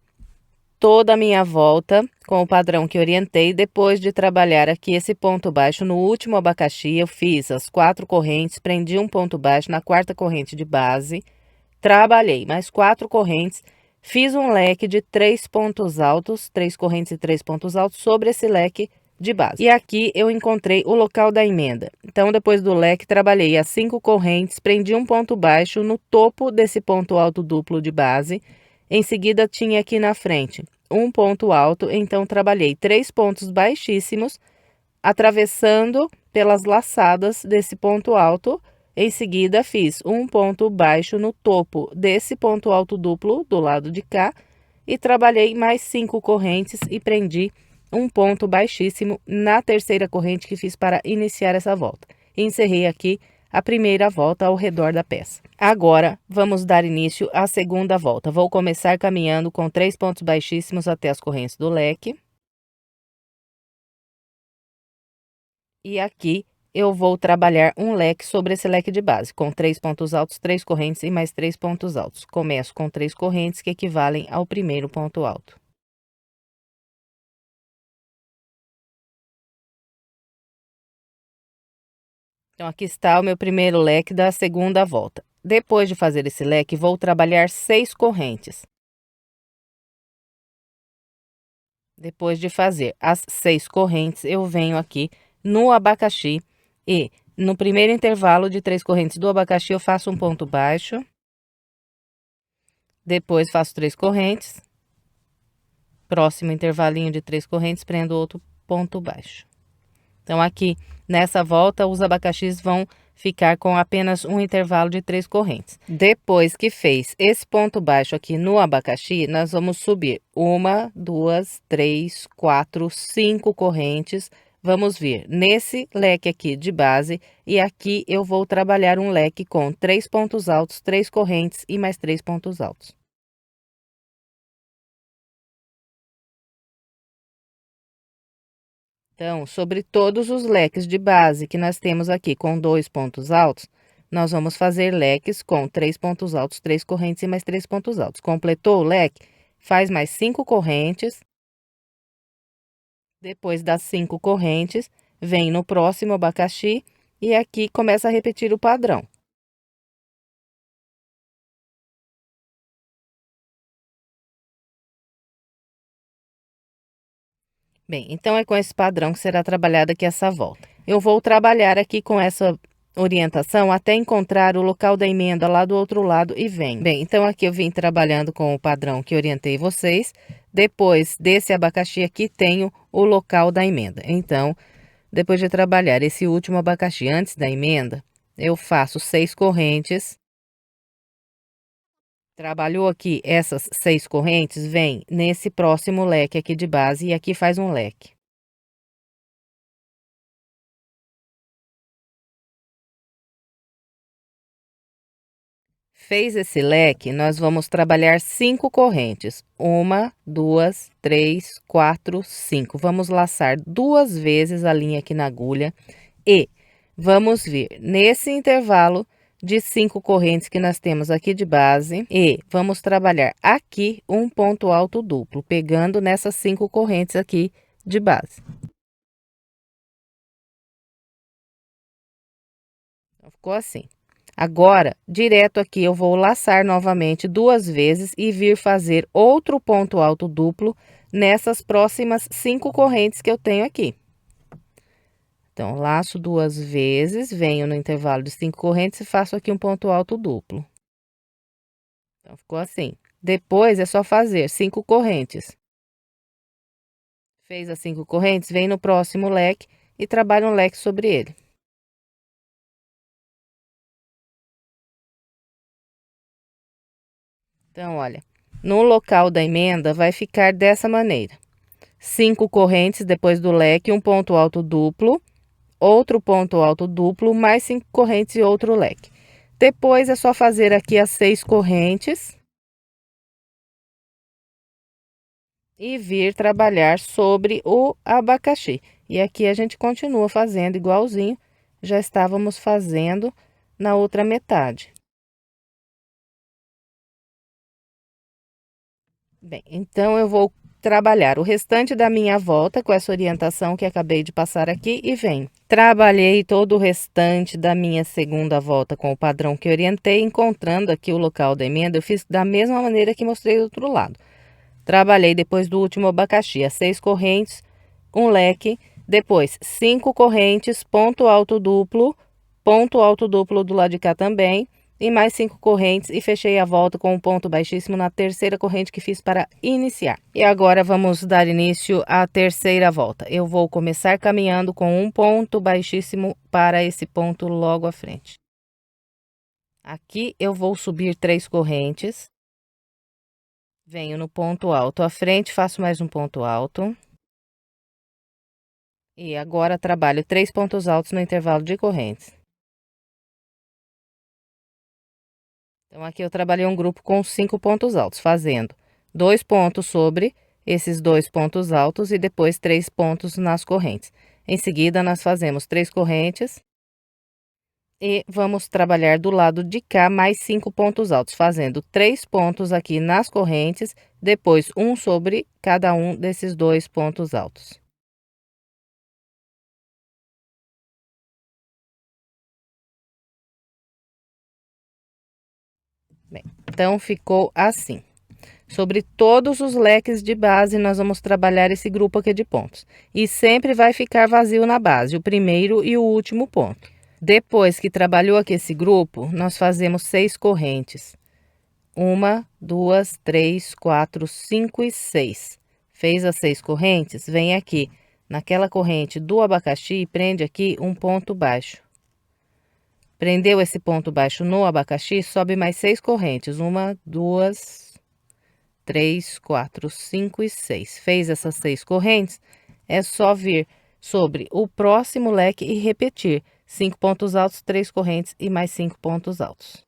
toda a minha volta com o padrão que orientei. Depois de trabalhar aqui esse ponto baixo no último abacaxi, eu fiz as 4 correntes, prendi um ponto baixo na quarta corrente de base, trabalhei mais 4 correntes, fiz um leque de 3 pontos altos, 3 correntes e 3 pontos altos sobre esse leque de base. E aqui eu encontrei o local da emenda. Então, depois do leque, trabalhei as 5 correntes, prendi um ponto baixo no topo desse ponto alto duplo de base. Em seguida, tinha aqui na frente um ponto alto, então trabalhei 3 pontos baixíssimos, atravessando pelas laçadas desse ponto alto. Em seguida, fiz um ponto baixo no topo desse ponto alto duplo do lado de cá e trabalhei mais 5 correntes e prendi um ponto baixíssimo na terceira corrente que fiz para iniciar essa volta. Encerrei aqui a primeira volta ao redor da peça. Agora, vamos dar início à segunda volta. Vou começar caminhando com 3 pontos baixíssimos até as correntes do leque. E aqui eu vou trabalhar um leque sobre esse leque de base, com 3 pontos altos, 3 correntes e mais 3 pontos altos. Começo com 3 correntes que equivalem ao primeiro ponto alto. Então, aqui está o meu primeiro leque da segunda volta. Depois de fazer esse leque, vou trabalhar 6 correntes. Depois de fazer as 6 correntes, eu venho aqui no abacaxi e no primeiro intervalo de 3 correntes do abacaxi, eu faço um ponto baixo. Depois faço 3 correntes. Próximo intervalinho de 3 correntes, prendo outro ponto baixo. Então, aqui, nessa volta, os abacaxis vão ficar com apenas um intervalo de 3 correntes. Depois que fez esse ponto baixo aqui no abacaxi, nós vamos subir 1, 2, 3, 4, 5 correntes. Vamos vir nesse leque aqui de base e aqui eu vou trabalhar um leque com 3 pontos altos, 3 correntes e mais 3 pontos altos. Então, sobre todos os leques de base que nós temos aqui com 2 pontos altos, nós vamos fazer leques com 3 pontos altos, 3 correntes e mais 3 pontos altos. Completou o leque? Faz mais 5 correntes. Depois das 5 correntes, vem no próximo abacaxi e aqui começa a repetir o padrão. Bem, então é com esse padrão que será trabalhada aqui essa volta. Eu vou trabalhar aqui com essa orientação até encontrar o local da emenda lá do outro lado e venho. Bem, então aqui eu vim trabalhando com o padrão que orientei vocês. Depois desse abacaxi aqui, tenho o local da emenda. Então, depois de trabalhar esse último abacaxi antes da emenda, eu faço 6 correntes. Trabalhou aqui essas 6 correntes, vem nesse próximo leque aqui de base e aqui faz um leque. Fez esse leque, nós vamos trabalhar 5 correntes. 1, 2, 3, 4, 5. Vamos laçar 2 vezes a linha aqui na agulha e vamos vir nesse intervalo de 5 correntes que nós temos aqui de base e vamos trabalhar aqui um ponto alto duplo, pegando nessas 5 correntes aqui de base. Então, ficou assim. Agora, direto aqui, eu vou laçar novamente 2 vezes e vir fazer outro ponto alto duplo nessas próximas 5 correntes que eu tenho aqui. Então, laço 2 vezes, venho no intervalo de 5 correntes e faço aqui um ponto alto duplo. Então, ficou assim. Depois, é só fazer 5 correntes. Fez as 5 correntes, vem no próximo leque e trabalha um leque sobre ele. Então, olha, no local da emenda vai ficar dessa maneira. 5 correntes depois do leque, um ponto alto duplo, outro ponto alto duplo, mais 5 correntes e outro leque. Depois é só fazer aqui as 6 correntes e vir trabalhar sobre o abacaxi. E aqui a gente continua fazendo igualzinho, já estávamos fazendo na outra metade. Bem, então eu vou trabalhar o restante da minha volta com essa orientação que acabei de passar aqui e venho. Trabalhei todo o restante da minha segunda volta com o padrão que orientei, encontrando aqui o local da emenda, eu fiz da mesma maneira que mostrei do outro lado. Trabalhei depois do último abacaxi, as 6 correntes, um leque, depois 5 correntes, ponto alto duplo do lado de cá também, e mais 5 correntes e fechei a volta com um ponto baixíssimo na terceira corrente que fiz para iniciar. E agora vamos dar início à terceira volta. Eu vou começar caminhando com um ponto baixíssimo para esse ponto logo à frente. Aqui eu vou subir 3 correntes. Venho no ponto alto à frente, faço mais um ponto alto. E agora trabalho 3 pontos altos no intervalo de correntes. Então, aqui eu trabalhei um grupo com 5 pontos altos, fazendo 2 pontos sobre esses 2 pontos altos e depois 3 pontos nas correntes. Em seguida, nós fazemos 3 correntes e vamos trabalhar do lado de cá mais 5 pontos altos, fazendo 3 pontos aqui nas correntes, depois um sobre cada um desses 2 pontos altos. Bem, então ficou assim. Sobre todos os leques de base, nós vamos trabalhar esse grupo aqui de pontos. E sempre vai ficar vazio na base, o primeiro e o último ponto. Depois que trabalhou aqui esse grupo, nós fazemos 6 correntes. 1, 2, 3, 4, 5 e 6. Fez as 6 correntes, vem aqui naquela corrente do abacaxi e prende aqui um ponto baixo. Prendeu esse ponto baixo no abacaxi, sobe mais 6 correntes. 1, 2, 3, 4, 5 e 6. Fez essas 6 correntes, é só vir sobre o próximo leque e repetir 5 pontos altos, 3 correntes e mais 5 pontos altos.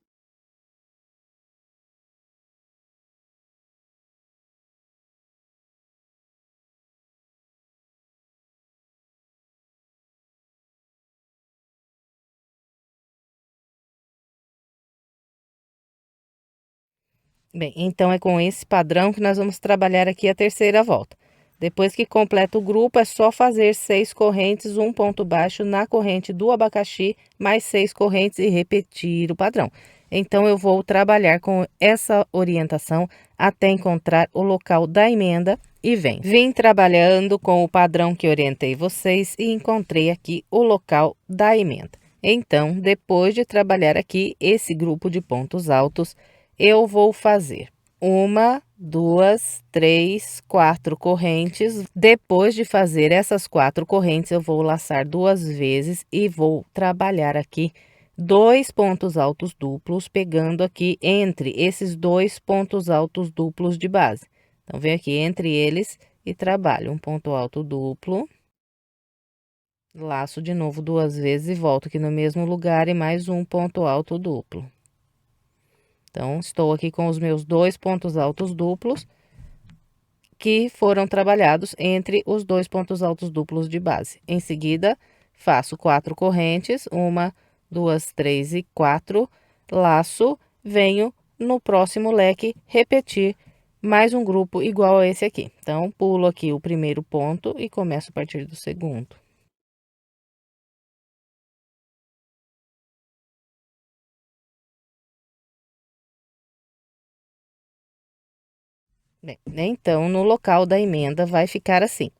Bem, então é com esse padrão que nós vamos trabalhar aqui a terceira volta. Depois que completa o grupo, é só fazer 6 correntes, um ponto baixo na corrente do abacaxi, mais 6 correntes e repetir o padrão. Então, eu vou trabalhar com essa orientação até encontrar o local da emenda e vem. Vim trabalhando com o padrão que orientei vocês e encontrei aqui o local da emenda. Então, depois de trabalhar aqui esse grupo de pontos altos, eu vou fazer 1, 2, 3, 4 correntes. Depois de fazer essas 4 correntes, eu vou laçar 2 vezes e vou trabalhar aqui 2 pontos altos duplos, pegando aqui entre esses 2 pontos altos duplos de base. Então, venho aqui entre eles e trabalho um ponto alto duplo. Laço de novo 2 vezes e volto aqui no mesmo lugar e mais um ponto alto duplo. Então, estou aqui com os meus 2 pontos altos duplos, que foram trabalhados entre os 2 pontos altos duplos de base. Em seguida, faço 4 correntes, 1, 2, 3 e 4, laço, venho no próximo leque repetir mais um grupo igual a esse aqui. Então, pulo aqui o primeiro ponto e começo a partir do segundo. Bem, então, no local da emenda vai ficar assim.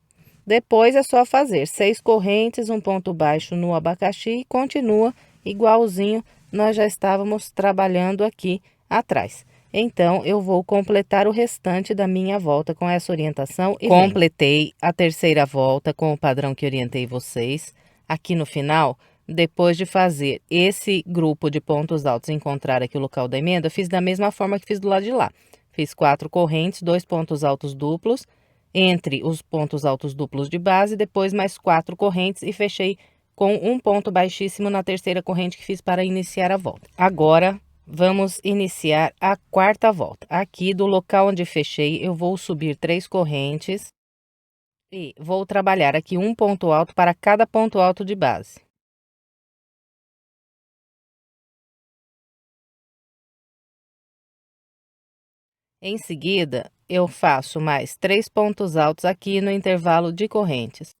Depois é só fazer 6 correntes, um ponto baixo no abacaxi e continua igualzinho nós já estávamos trabalhando aqui atrás. Então, eu vou completar o restante da minha volta com essa orientação e completei a terceira volta com o padrão que orientei vocês. Aqui no final, depois de fazer esse grupo de pontos altos e encontrar aqui o local da emenda, eu fiz da mesma forma que fiz do lado de lá. Fiz 4 correntes, 2 pontos altos duplos, entre os pontos altos duplos de base, depois mais 4 correntes e fechei com um ponto baixíssimo na terceira corrente que fiz para iniciar a volta. Agora, vamos iniciar a quarta volta. Aqui do local onde fechei, eu vou subir 3 correntes e vou trabalhar aqui um ponto alto para cada ponto alto de base. Em seguida, eu faço mais 3 pontos altos aqui no intervalo de correntes.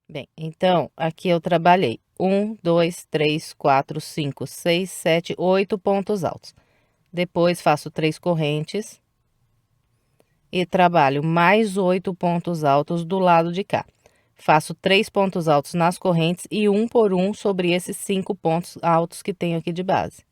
Bem, então, aqui eu trabalhei 1, 2, 3, 4, 5, 6, 7, 8 pontos altos. Depois, faço 3 correntes e trabalho mais 8 pontos altos do lado de cá. Faço 3 pontos altos nas correntes e um por um sobre esses 5 pontos altos que tenho aqui de base.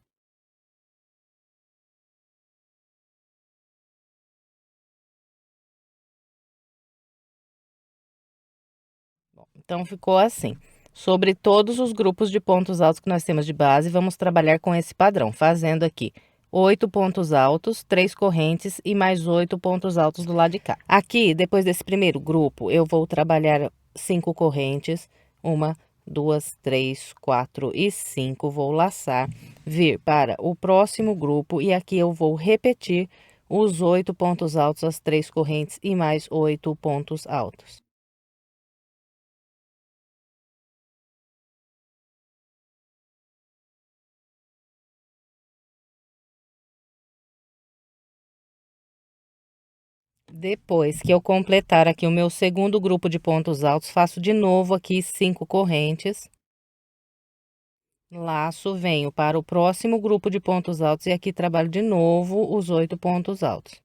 Bom, então, ficou assim. Sobre todos os grupos de pontos altos que nós temos de base, vamos trabalhar com esse padrão, fazendo aqui 8 pontos altos, 3 correntes e mais 8 pontos altos do lado de cá. Aqui, depois desse primeiro grupo, eu vou trabalhar 5 correntes, 1, 2, 3, 4 e 5, vou laçar, vir para o próximo grupo e aqui eu vou repetir os 8 pontos altos, as 3 correntes e mais 8 pontos altos. Depois que eu completar aqui o meu segundo grupo de pontos altos, faço de novo aqui 5 correntes. Laço, venho para o próximo grupo de pontos altos e aqui trabalho de novo os 8 pontos altos.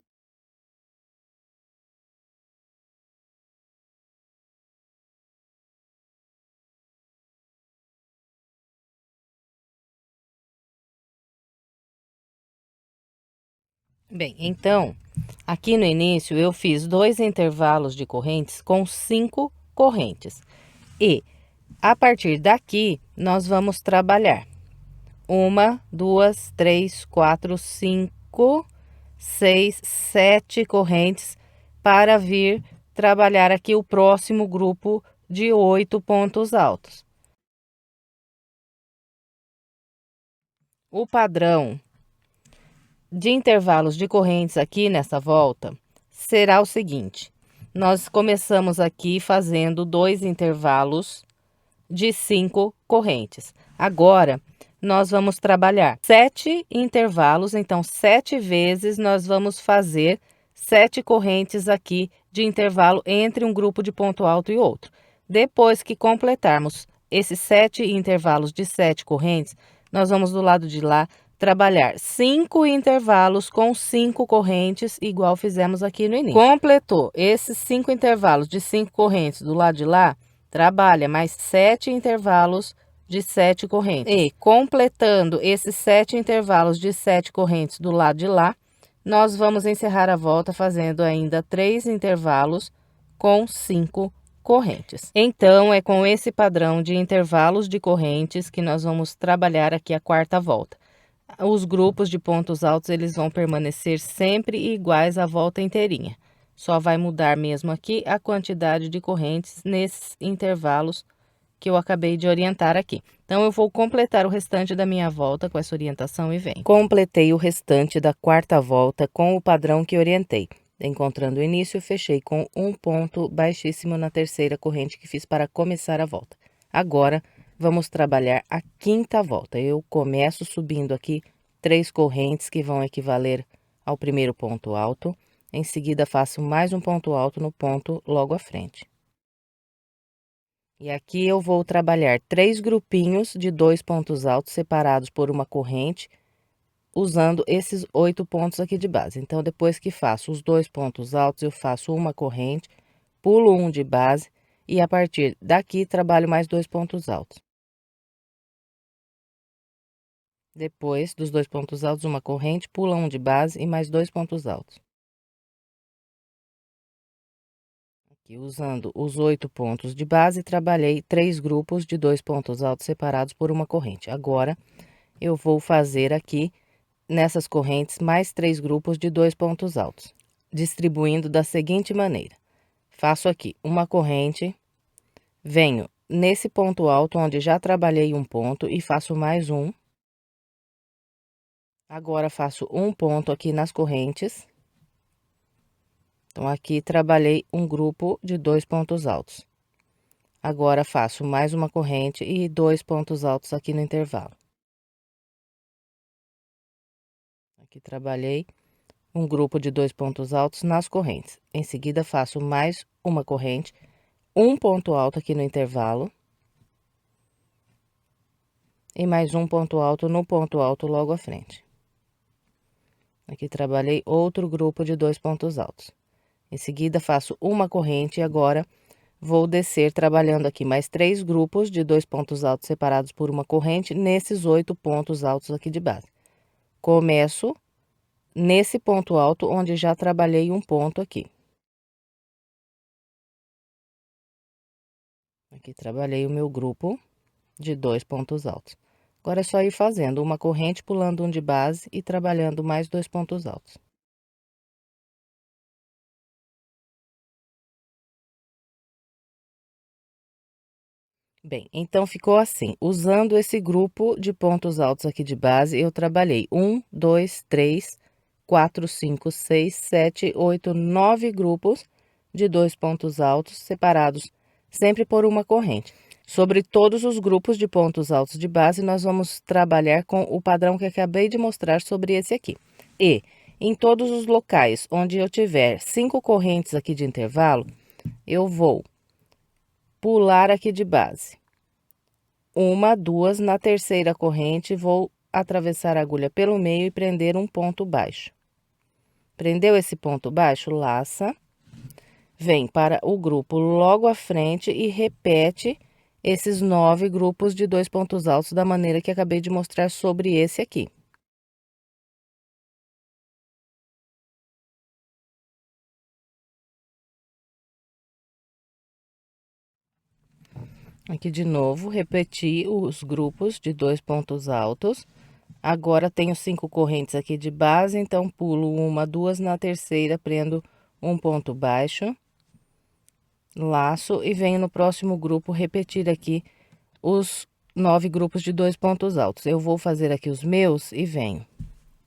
Bem, então, aqui no início eu fiz 2 intervalos de correntes com 5 correntes. E a partir daqui nós vamos trabalhar 1, 2, 3, 4, 5, 6, 7 correntes para vir trabalhar aqui o próximo grupo de 8 pontos altos. O padrão de intervalos de correntes aqui nessa volta será o seguinte: nós começamos aqui fazendo 2 intervalos de 5 correntes. Agora, nós vamos trabalhar 7 intervalos, então 7 vezes nós vamos fazer 7 correntes aqui de intervalo entre um grupo de ponto alto e outro. Depois que completarmos esses 7 intervalos de 7 correntes, nós vamos do lado de lá trabalhar 5 intervalos com 5 correntes, igual fizemos aqui no início. Completou esses 5 intervalos de 5 correntes do lado de lá, trabalha mais 7 intervalos de 7 correntes. E completando esses 7 intervalos de 7 correntes do lado de lá, nós vamos encerrar a volta fazendo ainda 3 intervalos com 5 correntes. Então, é com esse padrão de intervalos de correntes que nós vamos trabalhar aqui a quarta volta. Os grupos de pontos altos, eles vão permanecer sempre iguais a volta inteirinha. Só vai mudar mesmo aqui a quantidade de correntes nesses intervalos que eu acabei de orientar aqui. Então, eu vou completar o restante da minha volta com essa orientação e venho. Completei o restante da quarta volta com o padrão que orientei. Encontrando o início, fechei com um ponto baixíssimo na terceira corrente que fiz para começar a volta. Agora, vamos trabalhar a quinta volta. Eu começo subindo aqui 3 correntes que vão equivaler ao primeiro ponto alto. Em seguida, faço mais um ponto alto no ponto logo à frente. E aqui eu vou trabalhar 3 grupinhos de 2 pontos altos separados por uma corrente, usando esses 8 pontos aqui de base. Então, depois que faço os 2 pontos altos, eu faço uma corrente, pulo um de base e a partir daqui trabalho mais 2 pontos altos. Depois dos 2 pontos altos, uma corrente, pula um de base e mais 2 pontos altos. Aqui, usando os 8 pontos de base, trabalhei 3 grupos de 2 pontos altos separados por uma corrente. Agora, eu vou fazer aqui, nessas correntes, mais 3 grupos de 2 pontos altos, distribuindo da seguinte maneira. Faço aqui uma corrente, venho nesse ponto alto, onde já trabalhei um ponto, e faço mais um. Agora, faço um ponto aqui nas correntes. Então, aqui trabalhei um grupo de 2 pontos altos. Agora, faço mais uma corrente e 2 pontos altos aqui no intervalo. Aqui trabalhei um grupo de 2 pontos altos nas correntes. Em seguida, faço mais uma corrente, um ponto alto aqui no intervalo. E mais um ponto alto no ponto alto logo à frente. Aqui trabalhei outro grupo de 2 pontos altos. Em seguida, faço uma corrente e agora vou descer trabalhando aqui mais 3 grupos de 2 pontos altos separados por uma corrente nesses 8 pontos altos aqui de base. Começo nesse ponto alto onde já trabalhei um ponto aqui. Aqui trabalhei o meu grupo de 2 pontos altos. Agora é só ir fazendo uma corrente, pulando um de base e trabalhando mais 2 pontos altos. Bem, então ficou assim. Usando esse grupo de pontos altos aqui de base, eu trabalhei 1, 2, 3, 4, 5, 6, 7, 8, 9 grupos de 2 pontos altos separados sempre por uma corrente. Sobre todos os grupos de pontos altos de base, nós vamos trabalhar com o padrão que acabei de mostrar sobre esse aqui. E em todos os locais onde eu tiver 5 correntes aqui de intervalo, eu vou pular aqui de base uma, duas, na terceira corrente, vou atravessar a agulha pelo meio e prender um ponto baixo. Prendeu esse ponto baixo, laça, vem para o grupo logo à frente e repete esses 9 grupos de 2 pontos altos da maneira que acabei de mostrar sobre esse aqui. Aqui de novo, repeti os grupos de 2 pontos altos. Agora, tenho 5 correntes aqui de base, então, pulo uma, duas, na terceira, prendo um ponto baixo, laço e venho no próximo grupo repetir aqui os 9 grupos de 2 pontos altos. Eu vou fazer aqui os meus e venho.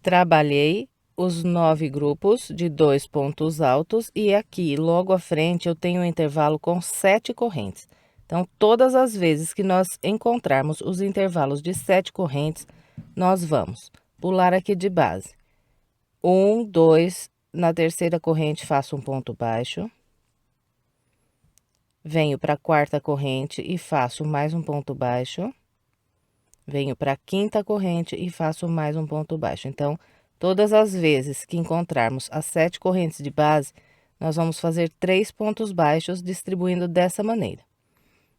Trabalhei os 9 grupos de 2 pontos altos e aqui, logo à frente, eu tenho um intervalo com 7 correntes. Então, todas as vezes que nós encontrarmos os intervalos de 7 correntes, nós vamos pular aqui de base. 1, 2, na terceira corrente faço um ponto baixo. Venho para a quarta corrente e faço mais um ponto baixo. Venho para a quinta corrente e faço mais um ponto baixo. Então, todas as vezes que encontrarmos as 7 correntes de base, nós vamos fazer 3 pontos baixos, distribuindo dessa maneira.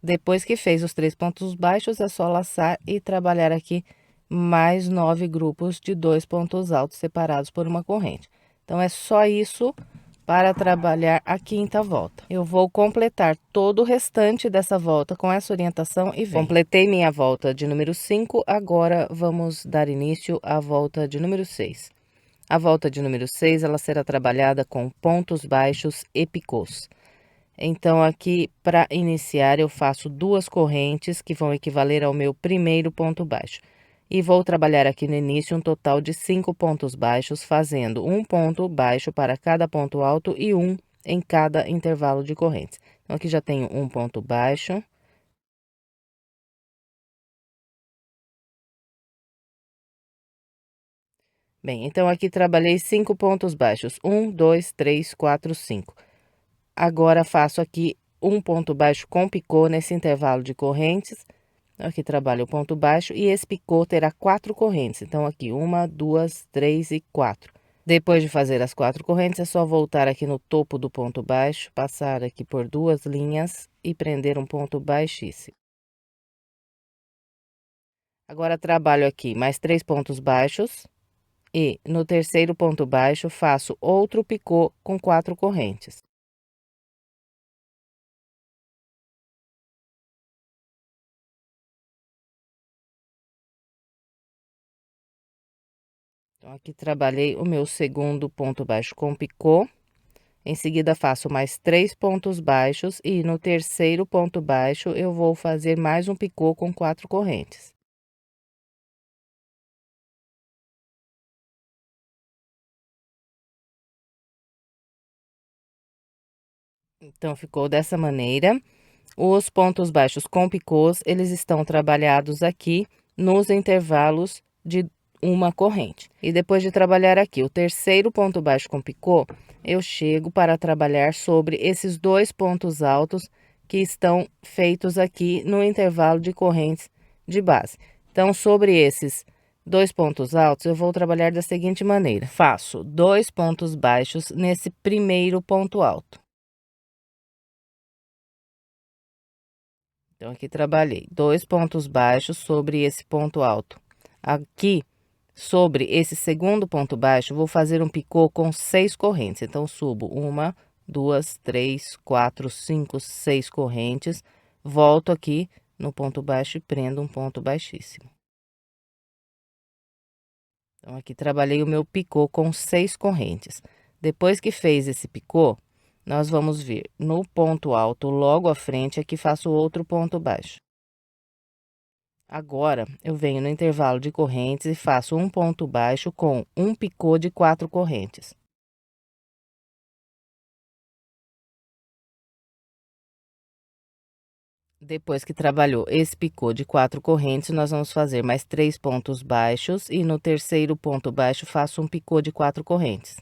Depois que fez os 3 pontos baixos, é só laçar e trabalhar aqui mais 9 grupos de 2 pontos altos separados por uma corrente. Então, é só isso para trabalhar a quinta volta. Eu vou completar todo o restante dessa volta com essa orientação e venho. Completei minha volta de número 5, agora vamos dar início à volta de número 6. A volta de número 6, ela será trabalhada com pontos baixos e picôs. Então, aqui, para iniciar, eu faço 2 correntes que vão equivaler ao meu primeiro ponto baixo. E vou trabalhar aqui no início um total de 5 pontos baixos, fazendo um ponto baixo para cada ponto alto e um em cada intervalo de correntes. Então, aqui já tenho um ponto baixo. Bem, então, aqui trabalhei 5 pontos baixos. 1, 2, 3, 4, 5. Agora, faço aqui um ponto baixo com picô nesse intervalo de correntes. Aqui trabalho o ponto baixo e esse picô terá 4 correntes. Então, aqui, 1, 2, 3 e 4. Depois de fazer as 4 correntes, é só voltar aqui no topo do ponto baixo, passar aqui por 2 linhas e prender um ponto baixíssimo. Agora, trabalho aqui mais 3 pontos baixos e no terceiro ponto baixo, faço outro picô com 4 correntes. Então, aqui trabalhei o meu segundo ponto baixo com picô. Em seguida, faço mais 3 pontos baixos e no terceiro ponto baixo, eu vou fazer mais um picô com 4 correntes. Então, ficou dessa maneira. Os pontos baixos com picôs, eles estão trabalhados aqui nos intervalos de uma corrente. E depois de trabalhar aqui o terceiro ponto baixo com picô, eu chego para trabalhar sobre esses 2 pontos altos que estão feitos aqui no intervalo de correntes de base. Então, sobre esses 2 pontos altos, eu vou trabalhar da seguinte maneira: faço 2 pontos baixos nesse primeiro ponto alto. Então, aqui trabalhei 2 pontos baixos sobre esse ponto alto. Aqui, sobre esse segundo ponto baixo, vou fazer um picô com 6 correntes. Então, subo 1, 2, 3, 4, 5, 6 correntes. Volto aqui no ponto baixo e prendo um ponto baixíssimo. Então, aqui trabalhei o meu picô com 6 correntes. Depois que fez esse picô, nós vamos vir no ponto alto logo à frente, aqui faço outro ponto baixo. Agora, eu venho no intervalo de correntes e faço um ponto baixo com um picô de 4 correntes. Depois que trabalhou esse picô de 4 correntes, nós vamos fazer mais 3 pontos baixos e no terceiro ponto baixo faço um picô de 4 correntes.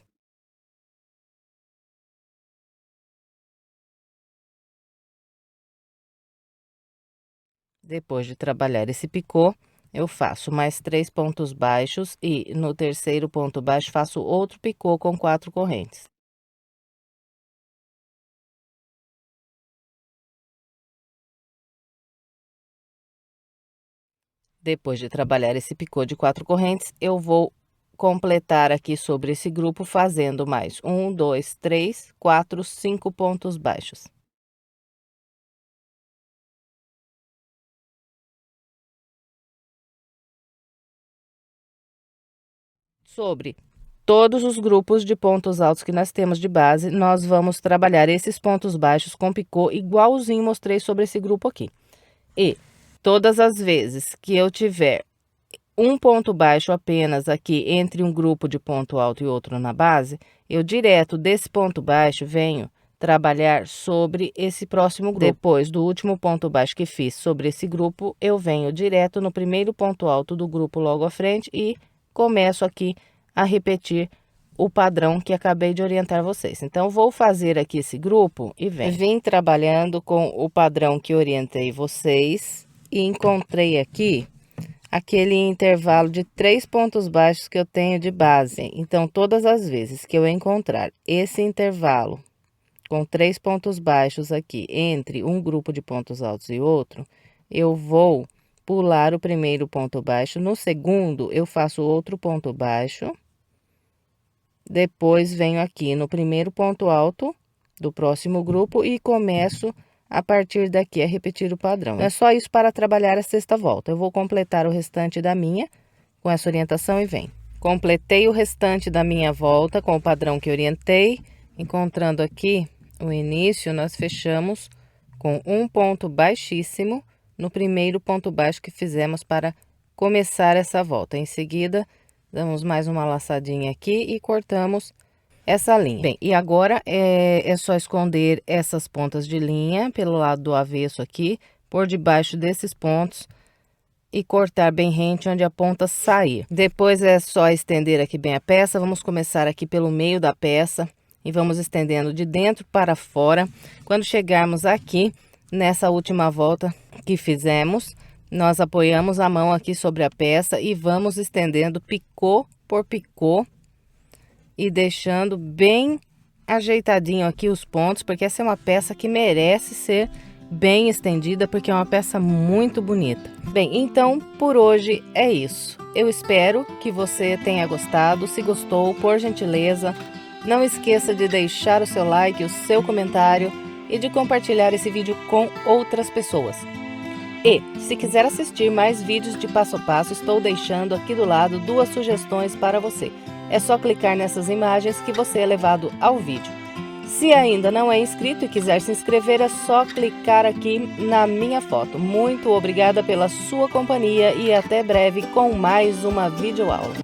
Depois de trabalhar esse picô, eu faço mais 3 pontos baixos e no terceiro ponto baixo faço outro picô com 4 correntes. Depois de trabalhar esse picô de 4 correntes, eu vou completar aqui sobre esse grupo fazendo mais 1, 2, 3, 4, 5 pontos baixos. Sobre todos os grupos de pontos altos que nós temos de base, nós vamos trabalhar esses pontos baixos com picô igualzinho mostrei sobre esse grupo aqui. E todas as vezes que eu tiver um ponto baixo apenas aqui entre um grupo de ponto alto e outro na base, eu direto desse ponto baixo venho trabalhar sobre esse próximo grupo. Depois do último ponto baixo que fiz sobre esse grupo, eu venho direto no primeiro ponto alto do grupo logo à frente e começo aqui a repetir o padrão que acabei de orientar vocês. Então, vou fazer aqui esse grupo e vim trabalhando com o padrão que orientei vocês e encontrei aqui aquele intervalo de 3 pontos baixos que eu tenho de base. Então, todas as vezes que eu encontrar esse intervalo com 3 pontos baixos aqui entre um grupo de pontos altos e outro, eu vou pular o primeiro ponto baixo. No segundo, eu faço outro ponto baixo. Depois, venho aqui no primeiro ponto alto do próximo grupo e começo a partir daqui a repetir o padrão. É só isso para trabalhar a sexta volta. Eu vou completar o restante da minha com essa orientação e vem. Completei o restante da minha volta com o padrão que orientei. Encontrando aqui o início, nós fechamos com um ponto baixíssimo no primeiro ponto baixo que fizemos para começar essa volta. Em seguida, damos mais uma laçadinha aqui e cortamos essa linha. Bem, e agora é só esconder essas pontas de linha pelo lado do avesso aqui, por debaixo desses pontos e cortar bem rente onde a ponta sair. Depois é só estender aqui bem a peça. Vamos começar aqui pelo meio da peça e vamos estendendo de dentro para fora. Quando chegarmos aqui, nessa última volta que fizemos, nós apoiamos a mão aqui sobre a peça e vamos estendendo picô por picô e deixando bem ajeitadinho aqui os pontos, porque essa é uma peça que merece ser bem estendida, porque é uma peça muito bonita. Bem, então por hoje é isso. Eu espero que você tenha gostado. Se gostou, por gentileza, não esqueça de deixar o seu like, o seu comentário e de compartilhar esse vídeo com outras pessoas. E, se quiser assistir mais vídeos de passo a passo, estou deixando aqui do lado 2 sugestões para você. É só clicar nessas imagens que você é levado ao vídeo. Se ainda não é inscrito e quiser se inscrever, é só clicar aqui na minha foto. Muito obrigada pela sua companhia e até breve com mais uma videoaula.